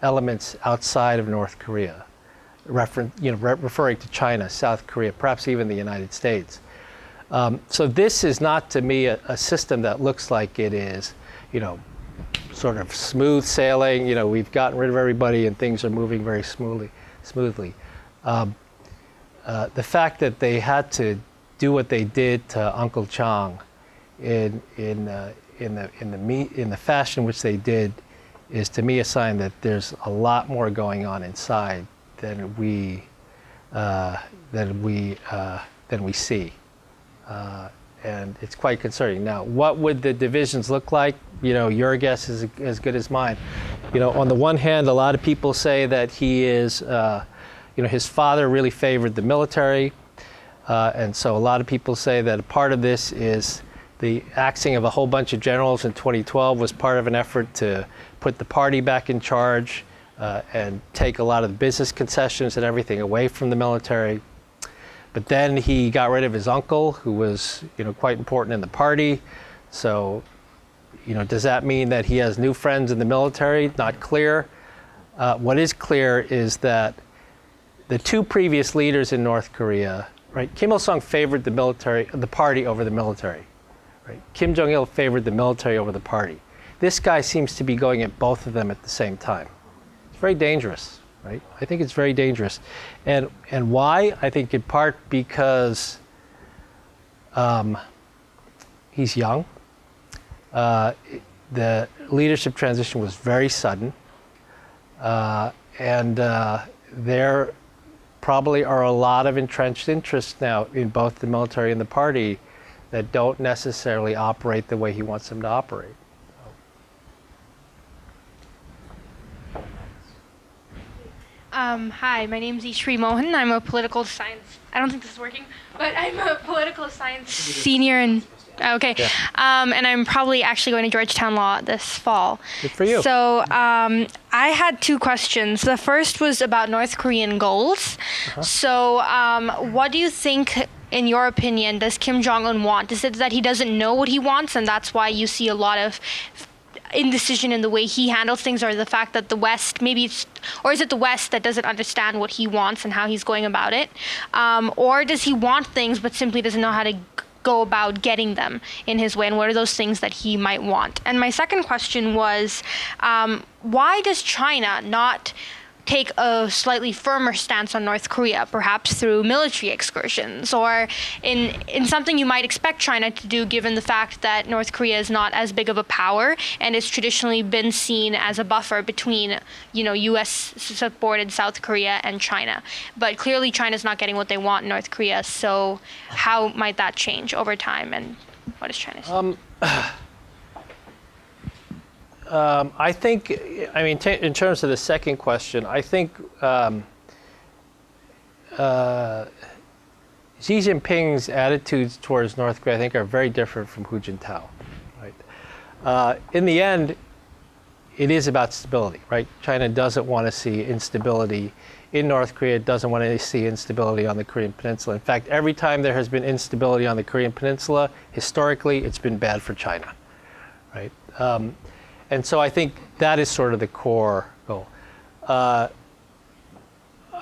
elements outside of North Korea, referring to China, South Korea, perhaps even the United States. So this is not, to me, a system that looks like it is, sort of smooth sailing. We've gotten rid of everybody and things are moving very smoothly. The fact that they had to do what they did to Uncle Chang in the fashion which they did is, to me, a sign that there's a lot more going on inside than we see, and it's quite concerning. Now, what would the divisions look like? Your guess is as good as mine. On the one hand, a lot of people say that he is, his father really favored the military, and so a lot of people say that a part of this is the axing of a whole bunch of generals in 2012 was part of an effort to put the party back in charge and take a lot of the business concessions and everything away from the military. But then he got rid of his uncle, who was, quite important in the party. So, does that mean that he has new friends in the military? Not clear. What is clear is that the two previous leaders in North Korea, right? Kim Il-sung favored the party over the military. Right? Kim Jong-il favored the military over the party. This guy seems to be going at both of them at the same time. very dangerous, right? I think it's very dangerous. And why? I think in part because he's young. The leadership transition was very sudden. And there probably are a lot of entrenched interests now in both the military and the party that don't necessarily operate the way he wants them to operate. Hi, my name's Ishri Mohan. I'm a political science. I don't think this is working, but I'm a political science senior and okay. Yeah. And I'm probably actually going to Georgetown Law this fall. Good for you. So I had two questions. The first was about North Korean goals. So what do you think, in your opinion, does Kim Jong-un want? Is it that he doesn't know what he wants, and that's why you see a lot of indecision in the way he handles things, or the fact that the West or is it the West that doesn't understand what he wants and how he's going about it? Or does he want things but simply doesn't know how to go about getting them in his way, and what are those things that he might want? And my second question was, why does China not take a slightly firmer stance on North Korea, perhaps through military excursions, or in something you might expect China to do, given the fact that North Korea is not as big of a power and has traditionally been seen as a buffer between, U.S.-supported South Korea and China. But clearly China's not getting what they want in North Korea, so how might that change over time, and what is China saying? I think, in terms of the second question, I think Xi Jinping's attitudes towards North Korea, I think, are very different from Hu Jintao. Right? In the end, it is about stability, right? China doesn't want to see instability in North Korea. It doesn't want to see instability on the Korean Peninsula. In fact, every time there has been instability on the Korean Peninsula, historically, it's been bad for China, right? And so I think that is sort of the core goal. I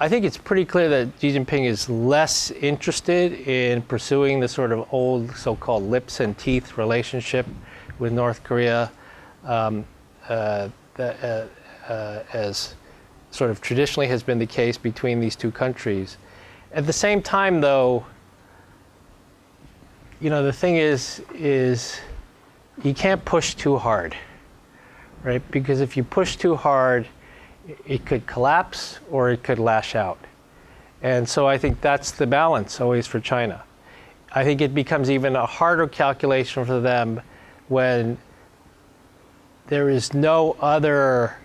think it's pretty clear that Xi Jinping is less interested in pursuing the sort of old so-called lips and teeth relationship with North Korea as sort of traditionally has been the case between these two countries. At the same time, though, the thing is you can't push too hard. Right? Because if you push too hard, it could collapse or it could lash out. And so I think that's the balance always for China. I think it becomes even a harder calculation for them when there is no other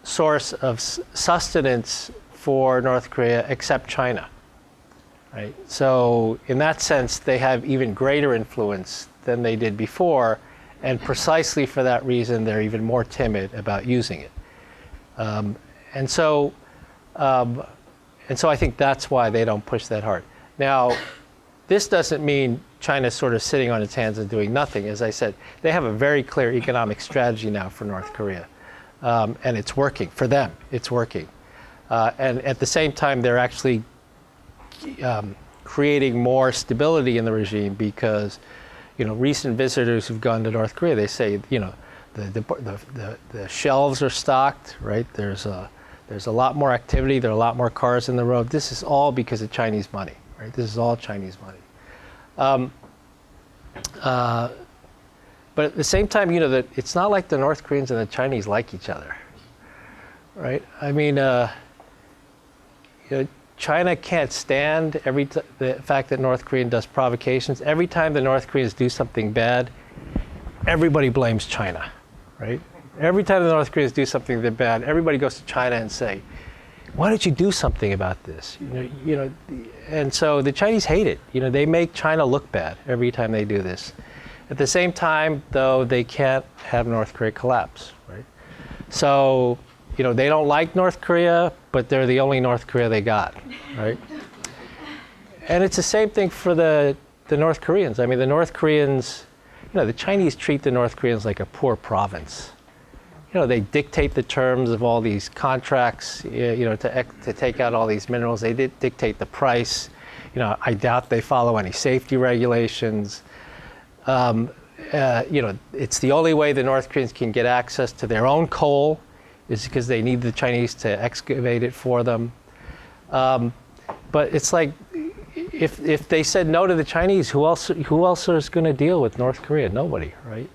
source of sustenance for North Korea except China. Right? So in that sense, they have even greater influence than they did before. And precisely for that reason, they're even more timid about using it. And so I think that's why they don't push that hard. Now, this doesn't mean China's sort of sitting on its hands and doing nothing. As I said, they have a very clear economic strategy now for North Korea. And it's working. For them, it's working. And at the same time, they're actually creating more stability in the regime because recent visitors who've gone to North Korea, they say, the shelves are stocked, right? There's a lot more activity. There are a lot more cars in the road. This is all because of Chinese money, right? This is all Chinese money. But at the same time, that it's not like the North Koreans and the Chinese like each other, right? I mean, China can't stand the fact that North Korea does provocations. Every time the North Koreans do something bad, everybody blames China, right? Every time the North Koreans do something bad, everybody goes to China and say, "Why don't you do something about this?" And so the Chinese hate it. They make China look bad every time they do this. At the same time, though, they can't have North Korea collapse, right? So, they don't like North Korea, but they're the only North Korea they got, right? And it's the same thing for the North Koreans. I mean, the North Koreans, the Chinese treat the North Koreans like a poor province. They dictate the terms of all these contracts, to take out all these minerals. They dictate the price. I doubt they follow any safety regulations. It's the only way the North Koreans can get access to their own coal Is it because they need the Chinese to excavate it for them? But it's like, if they said no to the Chinese, who else is going to deal with North Korea? Nobody, right?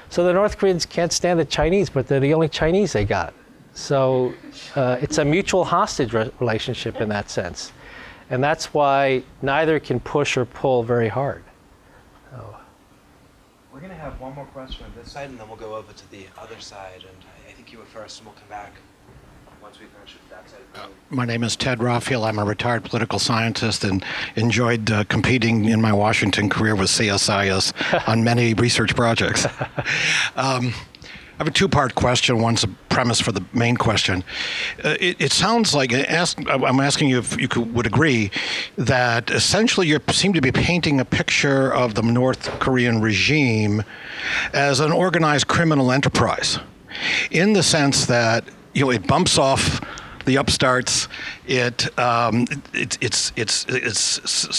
So the North Koreans can't stand the Chinese, but they're the only Chinese they got. So it's a mutual hostage relationship in that sense. And that's why neither can push or pull very hard. So. We're going to have one more question on this side, and then we'll go over to the other side. And I think you were first, and we'll come back once we finish with that side. My name is Ted Raphael. I'm a retired political scientist and enjoyed competing in my Washington career with CSIS on many research projects. I have a two-part question. One's a premise for the main question. It sounds like, I'm asking you if you would agree, that essentially you seem to be painting a picture of the North Korean regime as an organized criminal enterprise, in the sense that it bumps off the upstarts. Its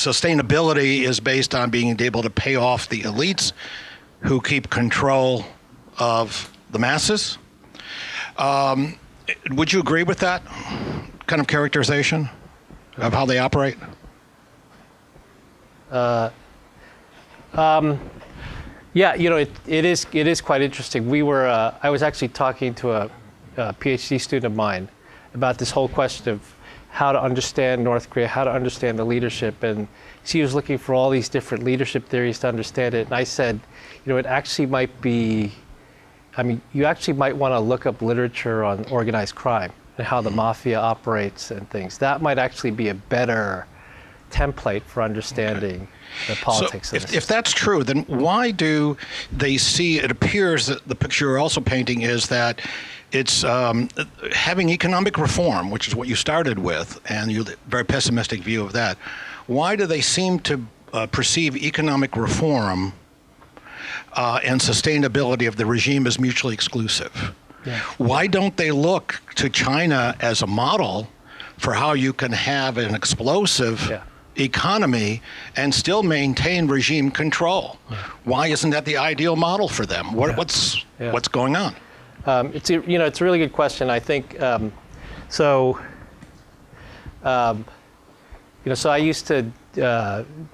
sustainability is based on being able to pay off the elites who keep control of the masses. Would you agree with that kind of characterization of how they operate? Yeah, it is quite interesting. I was actually talking to a Ph.D. student of mine about this whole question of how to understand North Korea, how to understand the leadership, and she was looking for all these different leadership theories to understand it. And I said, it actually might be. You actually might want to look up literature on organized crime and how the mafia operates and things. That might actually be a better template for understanding the politics of this. If that's true, then why do they see, it appears that the picture you're also painting is that it's having economic reform, which is what you started with, and you have a very pessimistic view of that. Why do they seem to perceive economic reform and sustainability of the regime as mutually exclusive? Yeah. Why don't they look to China as a model for how you can have an explosive economy and still maintain regime control? Yeah. Why isn't that the ideal model for them? What's going on? It's a really good question. I think so I used to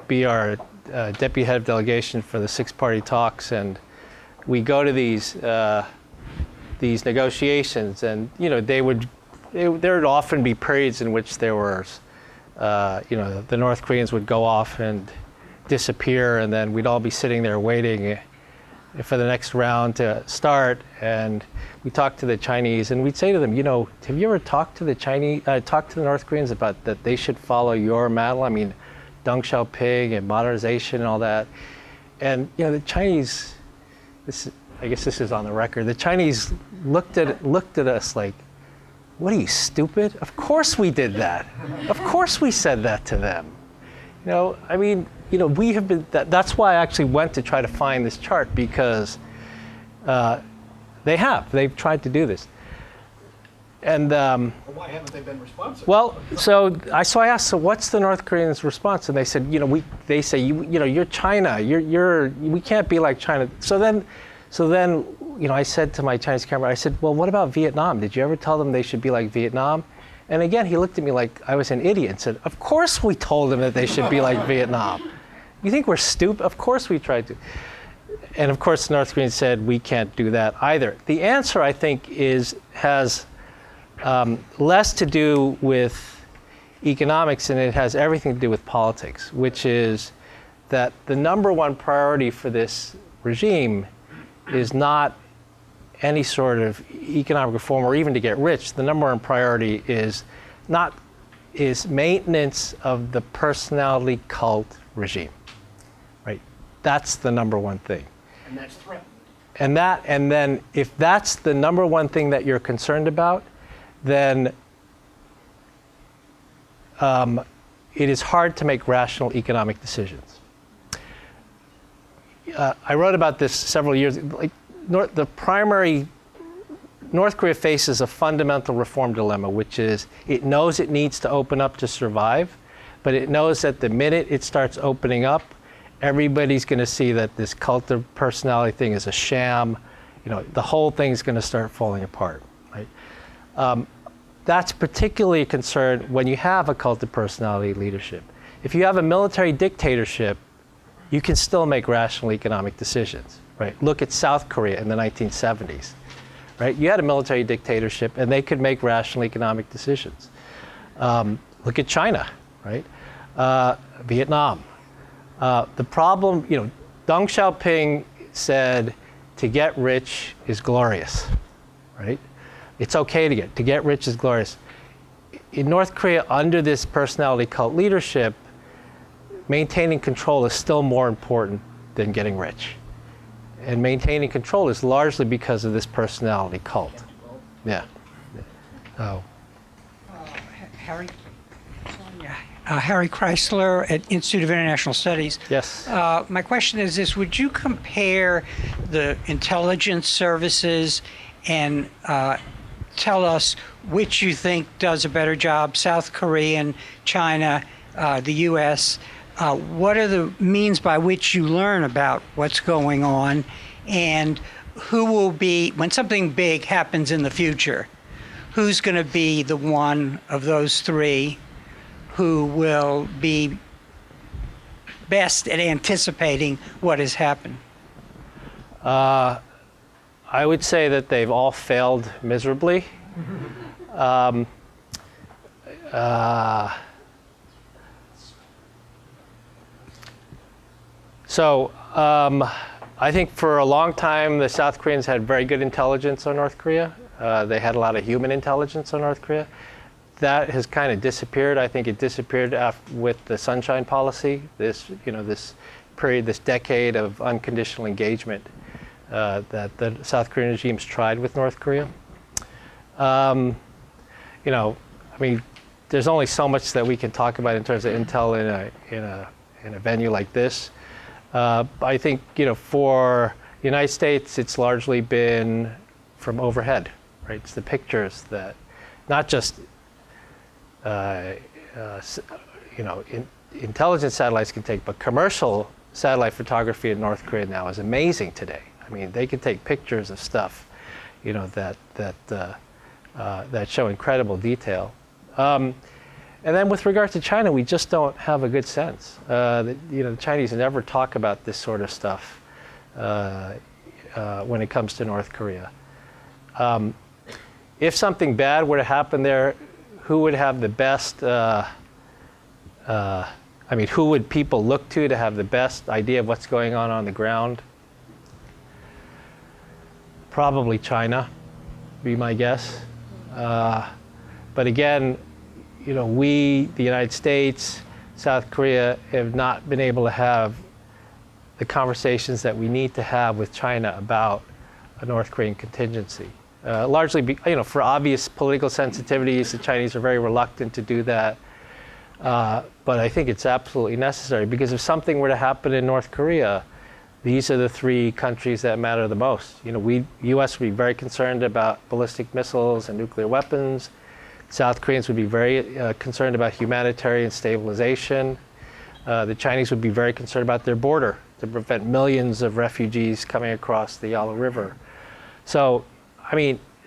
be our Deputy Head of Delegation for the six-party talks, and we go to these negotiations, and there would often be periods in which there were the North Koreans would go off and disappear, and then we'd all be sitting there waiting for the next round to start, and we talked to the Chinese, and we'd say to them, have you ever talked to the North Koreans about that they should follow your model? Deng Xiaoping and modernization and all that. And the Chinese, I guess this is on the record, the Chinese looked at us like, what are you, stupid? Of course we did that. Of course we said that to them. We have been, that's why I actually went to try to find this chart, because they've tried to do this. And why haven't they been responsive? Well, so I asked, so what's the North Koreans' response? And they said, they say, you're China, we can't be like China. So then, I said to my Chinese camera, I said, well, what about Vietnam? Did you ever tell them they should be like Vietnam? And again, he looked at me like I was an idiot and said, of course we told them that they should be like Vietnam. You think we're stupid? Of course we tried to. And of course, the North Koreans said, we can't do that either. The answer, I think, has less to do with economics, and it has everything to do with politics, which is that the number one priority for this regime is not any sort of economic reform or even to get rich. The number one priority is maintenance of the personality cult regime, right? That's the number one thing. And that's threatened. And then if that's the number one thing that you're concerned about, then it is hard to make rational economic decisions. I wrote about this several years ago. North Korea faces a fundamental reform dilemma, which is it knows it needs to open up to survive, but it knows that the minute it starts opening up, everybody's going to see that this cult of personality thing is a sham. The whole thing's going to start falling apart. Right? That's particularly a concern when you have a cult of personality leadership. If you have a military dictatorship, you can still make rational economic decisions, right? Look at South Korea in the 1970s, right? You had a military dictatorship and they could make rational economic decisions. Look at China, right? Vietnam. The problem, Deng Xiaoping said, to get rich is glorious, right? It's okay to get rich is glorious. In North Korea, under this personality cult leadership, maintaining control is still more important than getting rich. And maintaining control is largely because of this personality cult. Yeah. Oh. Harry Chrysler at Institute of International Studies. Yes. My question is this: would you compare the intelligence services and tell us which you think does a better job, South Korean, China, the U.S.? What are the means by which you learn about what's going on, and who will be, when something big happens in the future, who's going to be the one of those three who will be best at anticipating what has happened? I would say that they've all failed miserably. I think for a long time, the South Koreans had very good intelligence on North Korea. They had a lot of human intelligence on North Korea. That has kind of disappeared. I think it disappeared with the Sunshine Policy, this period, this decade of unconditional engagement that the South Korean regimes tried with North Korea. There's only so much that we can talk about in terms of intel in a venue like this. I think, for the United States, it's largely been from overhead, right? It's the pictures that, not just, intelligence satellites can take, but commercial satellite photography in North Korea now is amazing today. I mean, they can take pictures of stuff, that show incredible detail. And then with regard to China, we just don't have a good sense. The Chinese never talk about this sort of stuff when it comes to North Korea. If something bad were to happen there, who would have the best, who would people look to have the best idea of what's going on the ground? Probably China, be my guess. But again, we, the United States, South Korea, have not been able to have the conversations that we need to have with China about a North Korean contingency. Largely, for obvious political sensitivities, the Chinese are very reluctant to do that. But I think it's absolutely necessary, because if something were to happen in North Korea, these are the three countries that matter the most. U.S. would be very concerned about ballistic missiles and nuclear weapons. South Koreans would be very concerned about humanitarian stabilization. The Chinese would be very concerned about their border to prevent millions of refugees coming across the Yalu River. So,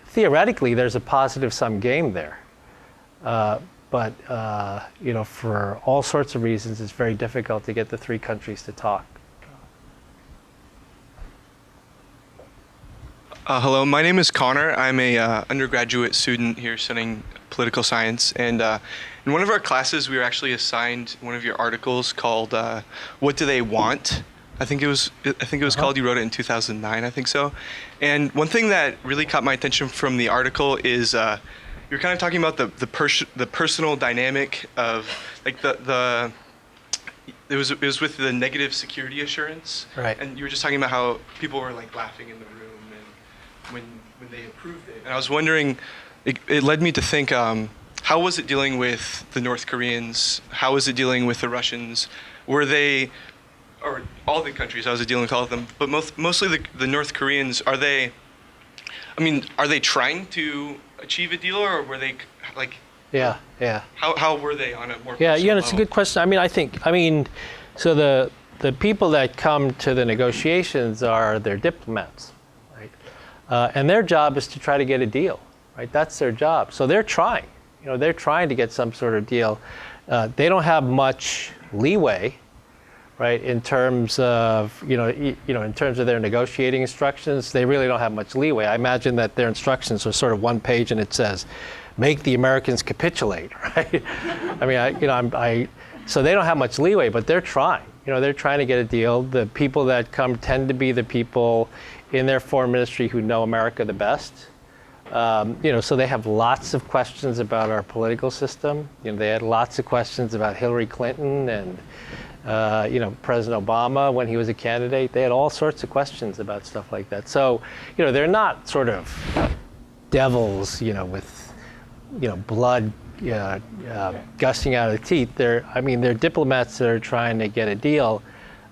theoretically, there's a positive-sum game there. But for all sorts of reasons, it's very difficult to get the three countries to talk. Hello, my name is Connor. I'm a undergraduate student here studying political science, and in one of our classes we were actually assigned one of your articles called "What Do They Want?" I think it was called. You wrote it in 2009, I think so. And one thing that really caught my attention from the article is you're kind of talking about the personal dynamic of like it was with the negative security assurance, right? And you were just talking about how people were like laughing in the room when they approved it. And I was wondering, it led me to think, how was it dealing with the North Koreans? How was it dealing with the Russians? Were they, or all the countries, how was it dealing with all of them? But mostly the North Koreans, are they trying to achieve a deal, or were they like... Yeah. How were they on a more Yeah, personal it's a level? good question. So the people that come to the negotiations are their diplomats, right? And their job is to try to get a deal. right? That's their job. So they're trying. They're trying to get some sort of deal. They don't have much leeway, right? In terms of in terms of their negotiating instructions, they really don't have much leeway. I imagine that their instructions are sort of one page and it says, "Make the Americans capitulate," right? So they don't have much leeway, but they're trying. They're trying to get a deal. The people that come tend to be the people in their foreign ministry who know America the best. So they have lots of questions about our political system. They had lots of questions about Hillary Clinton and President Obama when he was a candidate. They had all sorts of questions about stuff like that. So they're not sort of devils, with blood gushing out of the teeth. They're diplomats that are trying to get a deal,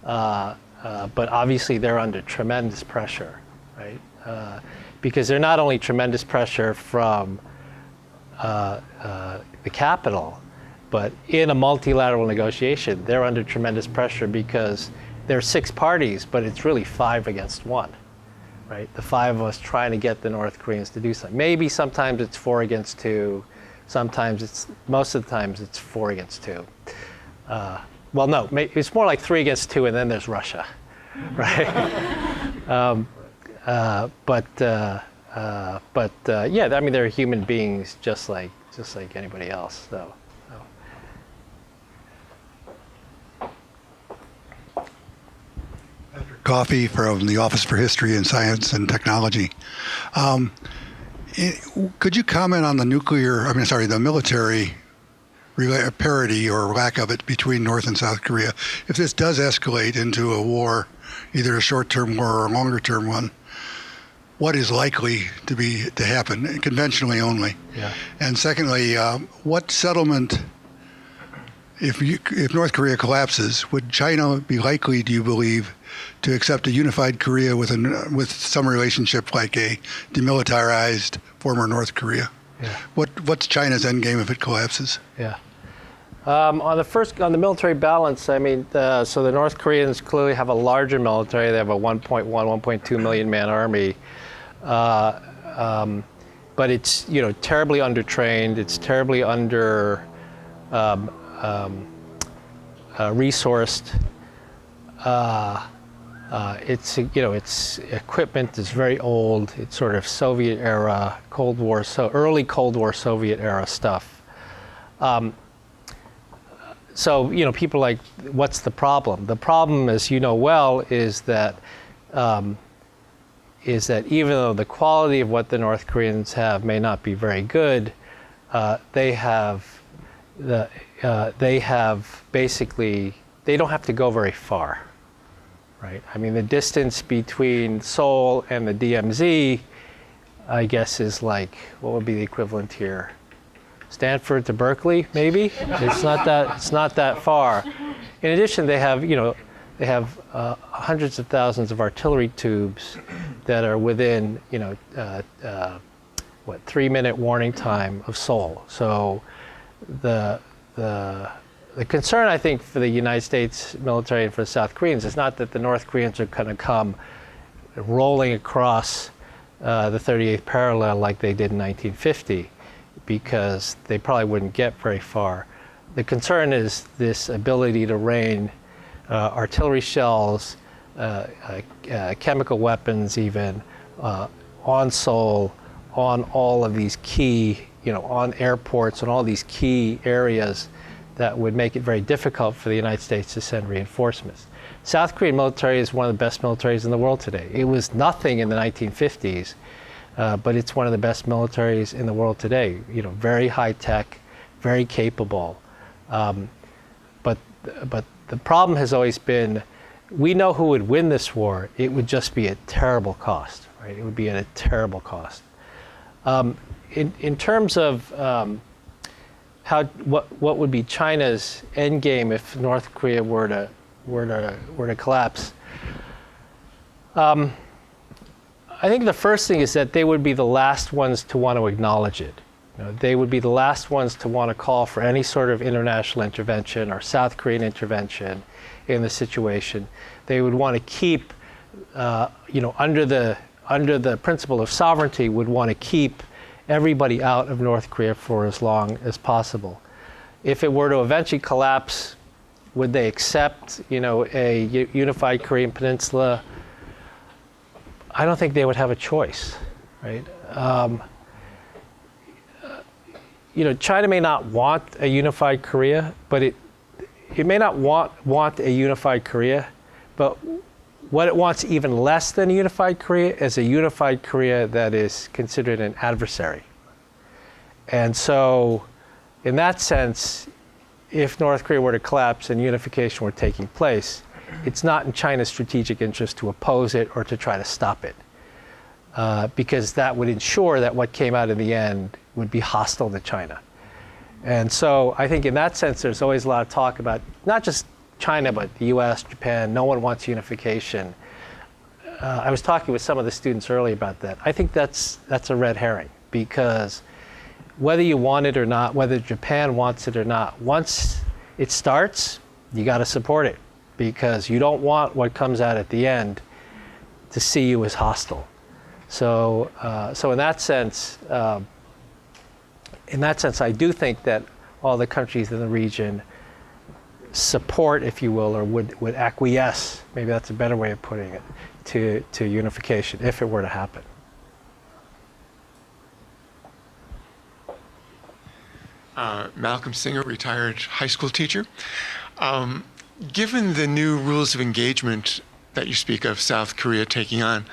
but obviously they're under tremendous pressure, right? Because they're not only tremendous pressure from the capital, but in a multilateral negotiation, they're under tremendous pressure because there are 6 parties, but it's really 5 against 1, right? The 5 of us trying to get the North Koreans to do something. Maybe sometimes it's 4 against 2. Most of the times it's 4 against 2. Well, no, it's more like 3 against 2, and then there's Russia, right? They're human beings just like anybody else. So. Coffee from the Office for History and Science and Technology. Could you comment on the military parity or lack of it between North and South Korea? If this does escalate into a war, either a short-term war or a longer-term one, what is likely to happen, conventionally only? Yeah. And secondly, what settlement, if North Korea collapses, would China be likely, do you believe, to accept a unified Korea with some relationship like a demilitarized former North Korea? Yeah. What's China's end game if it collapses? Yeah. On the military balance, so the North Koreans clearly have a larger military. They have a 1.2 million man army, but it's terribly undertrained. It's terribly under resourced. Its equipment is very old. It's sort of Soviet era, early Cold War Soviet era stuff. So people are like, what's the problem? The problem, as you know well, is that even though the quality of what the North Koreans have may not be very good, they don't have to go very far. Right. The distance between Seoul and the DMZ, I guess, is like, what would be the equivalent here? Stanford to Berkeley, maybe? It's not that far. In addition, they have hundreds of thousands of artillery tubes that are within 3-minute warning time of Seoul. So the concern, I think, for the United States military and for the South Koreans is not that the North Koreans are going to come rolling across the 38th parallel like they did in 1950, because they probably wouldn't get very far. The concern is this ability to rain artillery shells, chemical weapons even, on Seoul, on all of these key, on airports, and all these key areas that would make it very difficult for the United States to send reinforcements. South Korean military is one of the best militaries in the world today. It was nothing in the 1950s, but it's one of the best militaries in the world today. Very high tech, very capable. But the problem has always been, we know who would win this war. It would just be at terrible cost, right? It would be at a terrible cost. In terms of what would be China's end game if North Korea were to collapse? I think the first thing is that they would be the last ones to want to acknowledge it. They would be the last ones to want to call for any sort of international intervention or South Korean intervention in the situation. They would want to keep, under the principle of sovereignty, would want to keep everybody out of North Korea for as long as possible. If it were to eventually collapse, would they accept, a unified Korean peninsula? I don't think they would have a choice, right? China may not want a unified Korea, but it may not want a unified Korea, but what it wants even less than a unified Korea is a unified Korea that is considered an adversary. And so, in that sense, if North Korea were to collapse and unification were taking place, it's not in China's strategic interest to oppose it or to try to stop it, because that would ensure that what came out in the end would be hostile to China. And so I think in that sense, there's always a lot of talk about not just China, but the US, Japan. No one wants unification. I was talking with some of the students earlier about that. I think that's a red herring, because whether you want it or not, whether Japan wants it or not, once it starts, you got to support it, because you don't want what comes out at the end to see you as hostile. So in that sense, I do think that all the countries in the region support, if you will, or would acquiesce, maybe that's a better way of putting it, to unification if it were to happen. Malcolm Singer, retired high school teacher. Given the new rules of engagement that you speak of South Korea taking on,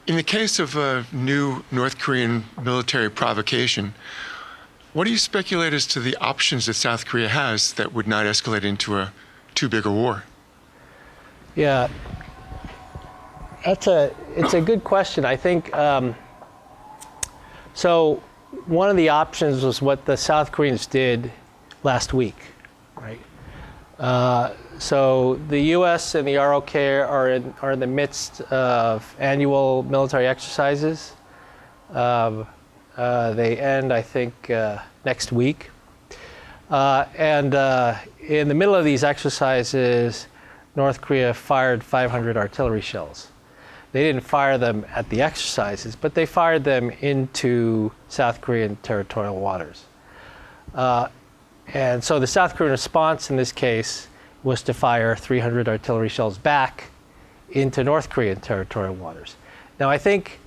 in the case of a new North Korean military provocation, what do you speculate as to the options that South Korea has that would not escalate into a too big a war? Yeah, it's a good question. I think, so one of the options was what the South Koreans did last week, right? So the U.S. and the ROK are in the midst of annual military exercises. They end, I think, next week. And in the middle of these exercises, North Korea fired 500 artillery shells. They didn't fire them at the exercises, but they fired them into South Korean territorial waters. And so the South Korean response in this case was to fire 300 artillery shells back into North Korean territorial waters. Now, I think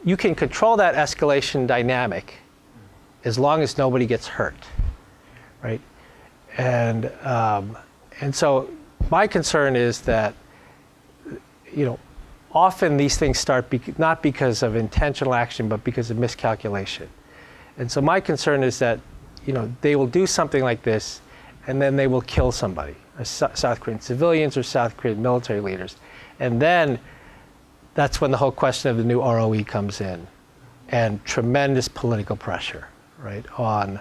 you can control that escalation dynamic as long as nobody gets hurt, right? And so my concern is that, often these things start not because of intentional action, but because of miscalculation. And so my concern is that, they will do something like this, and then they will kill somebody, South Korean civilians or South Korean military leaders. And then that's when the whole question of the new ROE comes in, and tremendous political pressure, right, on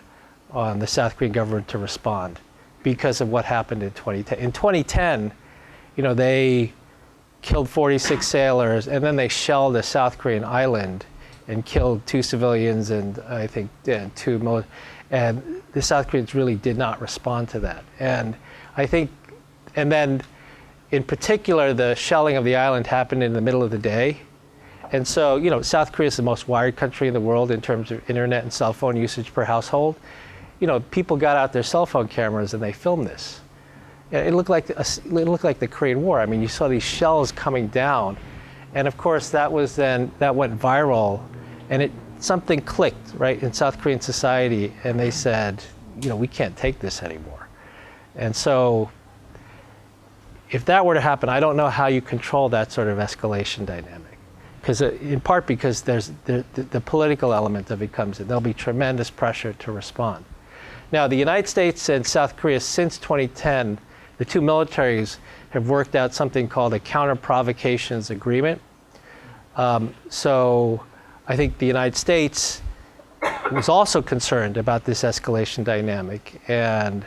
the South Korean government to respond because of what happened in 2010. In 2010, they killed 46 sailors, and then they shelled a South Korean island and killed 2 civilians and I think 2 military. And the South Koreans really did not respond to that. And I think, and then in particular, the shelling of the island happened in the middle of the day. And so, South Korea is the most wired country in the world in terms of internet and cell phone usage per household. People got out their cell phone cameras and they filmed this. It looked like the Korean War. I mean, you saw these shells coming down, and of course that went viral, and something clicked, right, in South Korean society, and they said, we can't take this anymore. And so, if that were to happen, I don't know how you control that sort of escalation dynamic, in part because there's the political element of it comes in. There'll be tremendous pressure to respond. Now, the United States and South Korea, since 2010, the two militaries have worked out something called a counter-provocations agreement. So I think the United States was also concerned about this escalation dynamic. And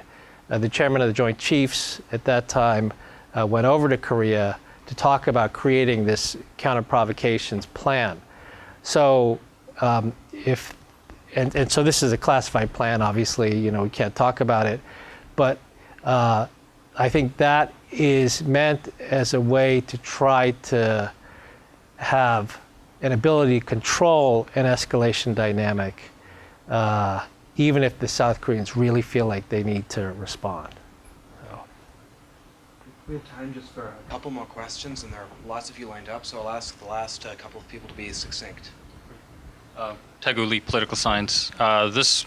the chairman of the Joint Chiefs at that time went over to Korea to talk about creating this counter-provocations plan. So so this is a classified plan, obviously, we can't talk about it. But I think that is meant as a way to try to have an ability to control an escalation dynamic, even if the South Koreans really feel like they need to respond. We have time just for a couple more questions, and there are lots of you lined up, so I'll ask the last couple of people to be succinct. Taegu Lee, political science. This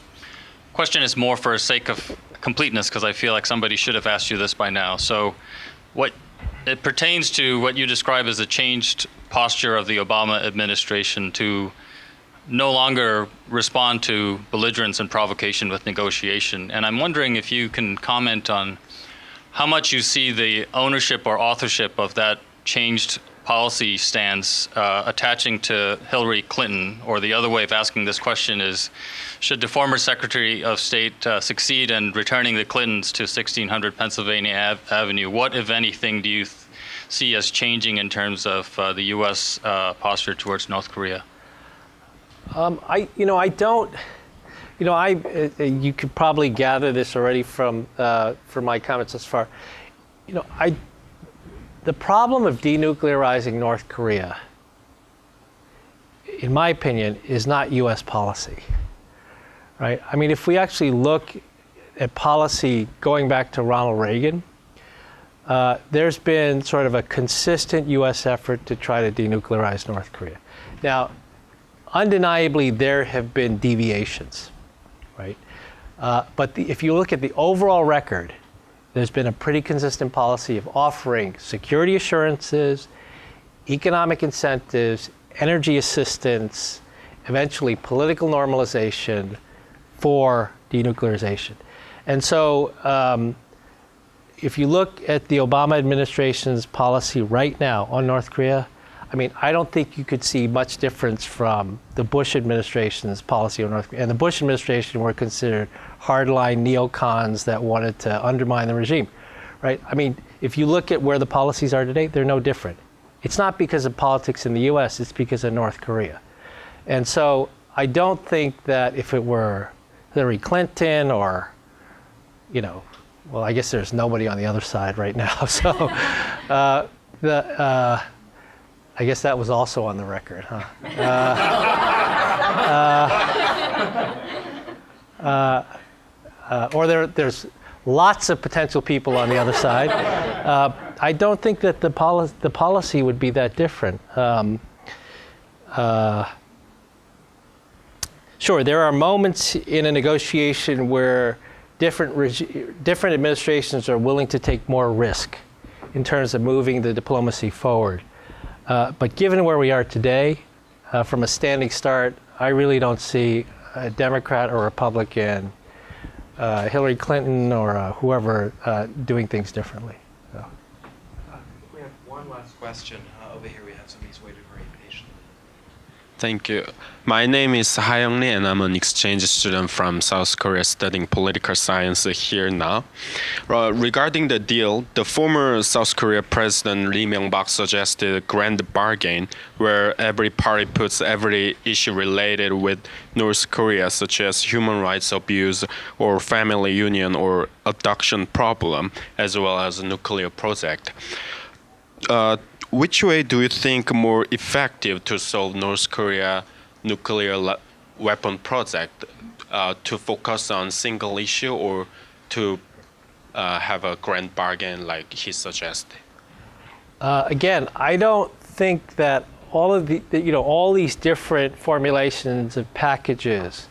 question is more for sake of completeness, because I feel like somebody should have asked you this by now. So it pertains to what you describe as a changed posture of the Obama administration to no longer respond to belligerence and provocation with negotiation. And I'm wondering if you can comment on how much you see the ownership or authorship of that changed policy stance attaching to Hillary Clinton, or the other way of asking this question is, should the former Secretary of State succeed in returning the Clintons to 1600 Pennsylvania Avenue? What, if anything, do you see as changing in terms of the U.S. Posture towards North Korea? You could probably gather this already from my comments thus far. The problem of denuclearizing North Korea, in my opinion, is not U.S. policy, right? I mean, if we actually look at policy going back to Ronald Reagan, there's been sort of a consistent U.S. effort to try to denuclearize North Korea. Now, undeniably, there have been deviations, right? But if you look at the overall record, there's been a pretty consistent policy of offering security assurances, economic incentives, energy assistance, eventually political normalization for denuclearization. And so if you look at the Obama administration's policy right now on North Korea, I mean, I don't think you could see much difference from the Bush administration's policy on North Korea. And the Bush administration were considered hardline neocons that wanted to undermine the regime, right? I mean, if you look at where the policies are today, they're no different. It's not because of politics in the US, it's because of North Korea. And so I don't think that if it were Hillary Clinton or, well, I guess there's nobody on the other side right now. So I guess that was also on the record, huh? Or there's lots of potential people on the other side. I don't think that the policy would be that different. Sure, there are moments in a negotiation where different administrations are willing to take more risk in terms of moving the diplomacy forward. But given where we are today, from a standing start, I really don't see a Democrat or Republican, Hillary Clinton or whoever doing things differently. So. We have one last question over here. We have somebody who's waited very patiently. Thank you. My name is Ha-young Lee, and I'm an exchange student from South Korea studying political science here now. Regarding the deal, the former South Korea President Lee Myung-bak suggested a grand bargain where every party puts every issue related with North Korea, such as human rights abuse or family union or abduction problem, as well as a nuclear project. Which way do you think more effective to solve North Korea nuclear weapon project, to focus on single issue or to have a grand bargain like he suggested? Again, I don't think that all of all these different formulations of packages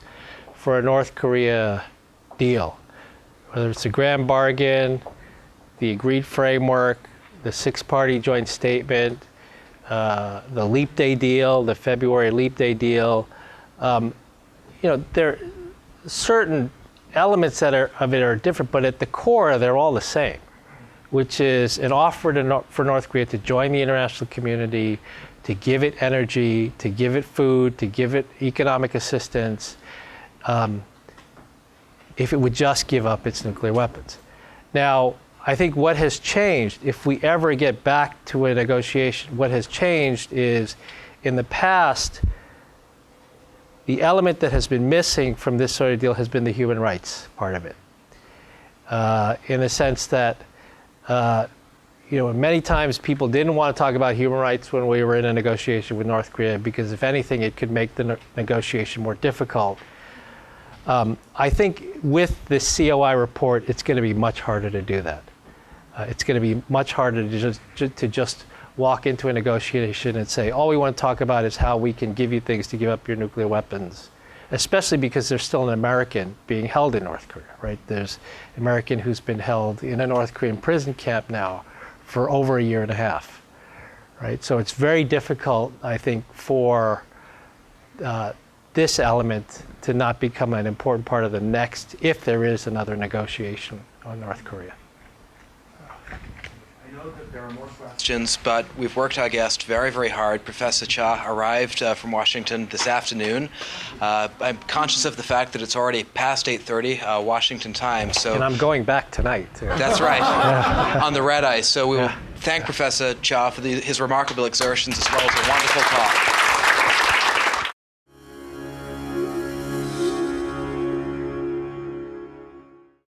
for a North Korea deal, whether it's a grand bargain, the agreed framework, the six-party joint statement, the Leap Day deal, the February Leap Day deal, there are certain elements of it are different, but at the core, they're all the same, which is an offer for North Korea to join the international community, to give it energy, to give it food, to give it economic assistance, if it would just give up its nuclear weapons. Now, I think what has changed, if we ever get back to a negotiation, what has changed is, in the past, the element that has been missing from this sort of deal has been the human rights part of it. In the sense that, many times people didn't want to talk about human rights when we were in a negotiation with North Korea because, if anything, it could make the negotiation more difficult. I think with this COI report, it's going to be much harder to do that. It's going to be much harder to just walk into a negotiation and say, all we want to talk about is how we can give you things to give up your nuclear weapons, especially because there's still an American being held in North Korea, right? There's an American who's been held in a North Korean prison camp now for over a year and a half, right? So it's very difficult, I think, for this element to not become an important part of the next, if there is another negotiation on North Korea. I know that there are more questions, but we've worked our guest very, very hard. Professor Cha arrived from Washington this afternoon. I'm conscious of the fact that it's already past 8:30 Washington time. So, and I'm going back tonight, too. That's right, on the red ice. So we will thank Professor Cha for his remarkable exertions as well as a wonderful talk.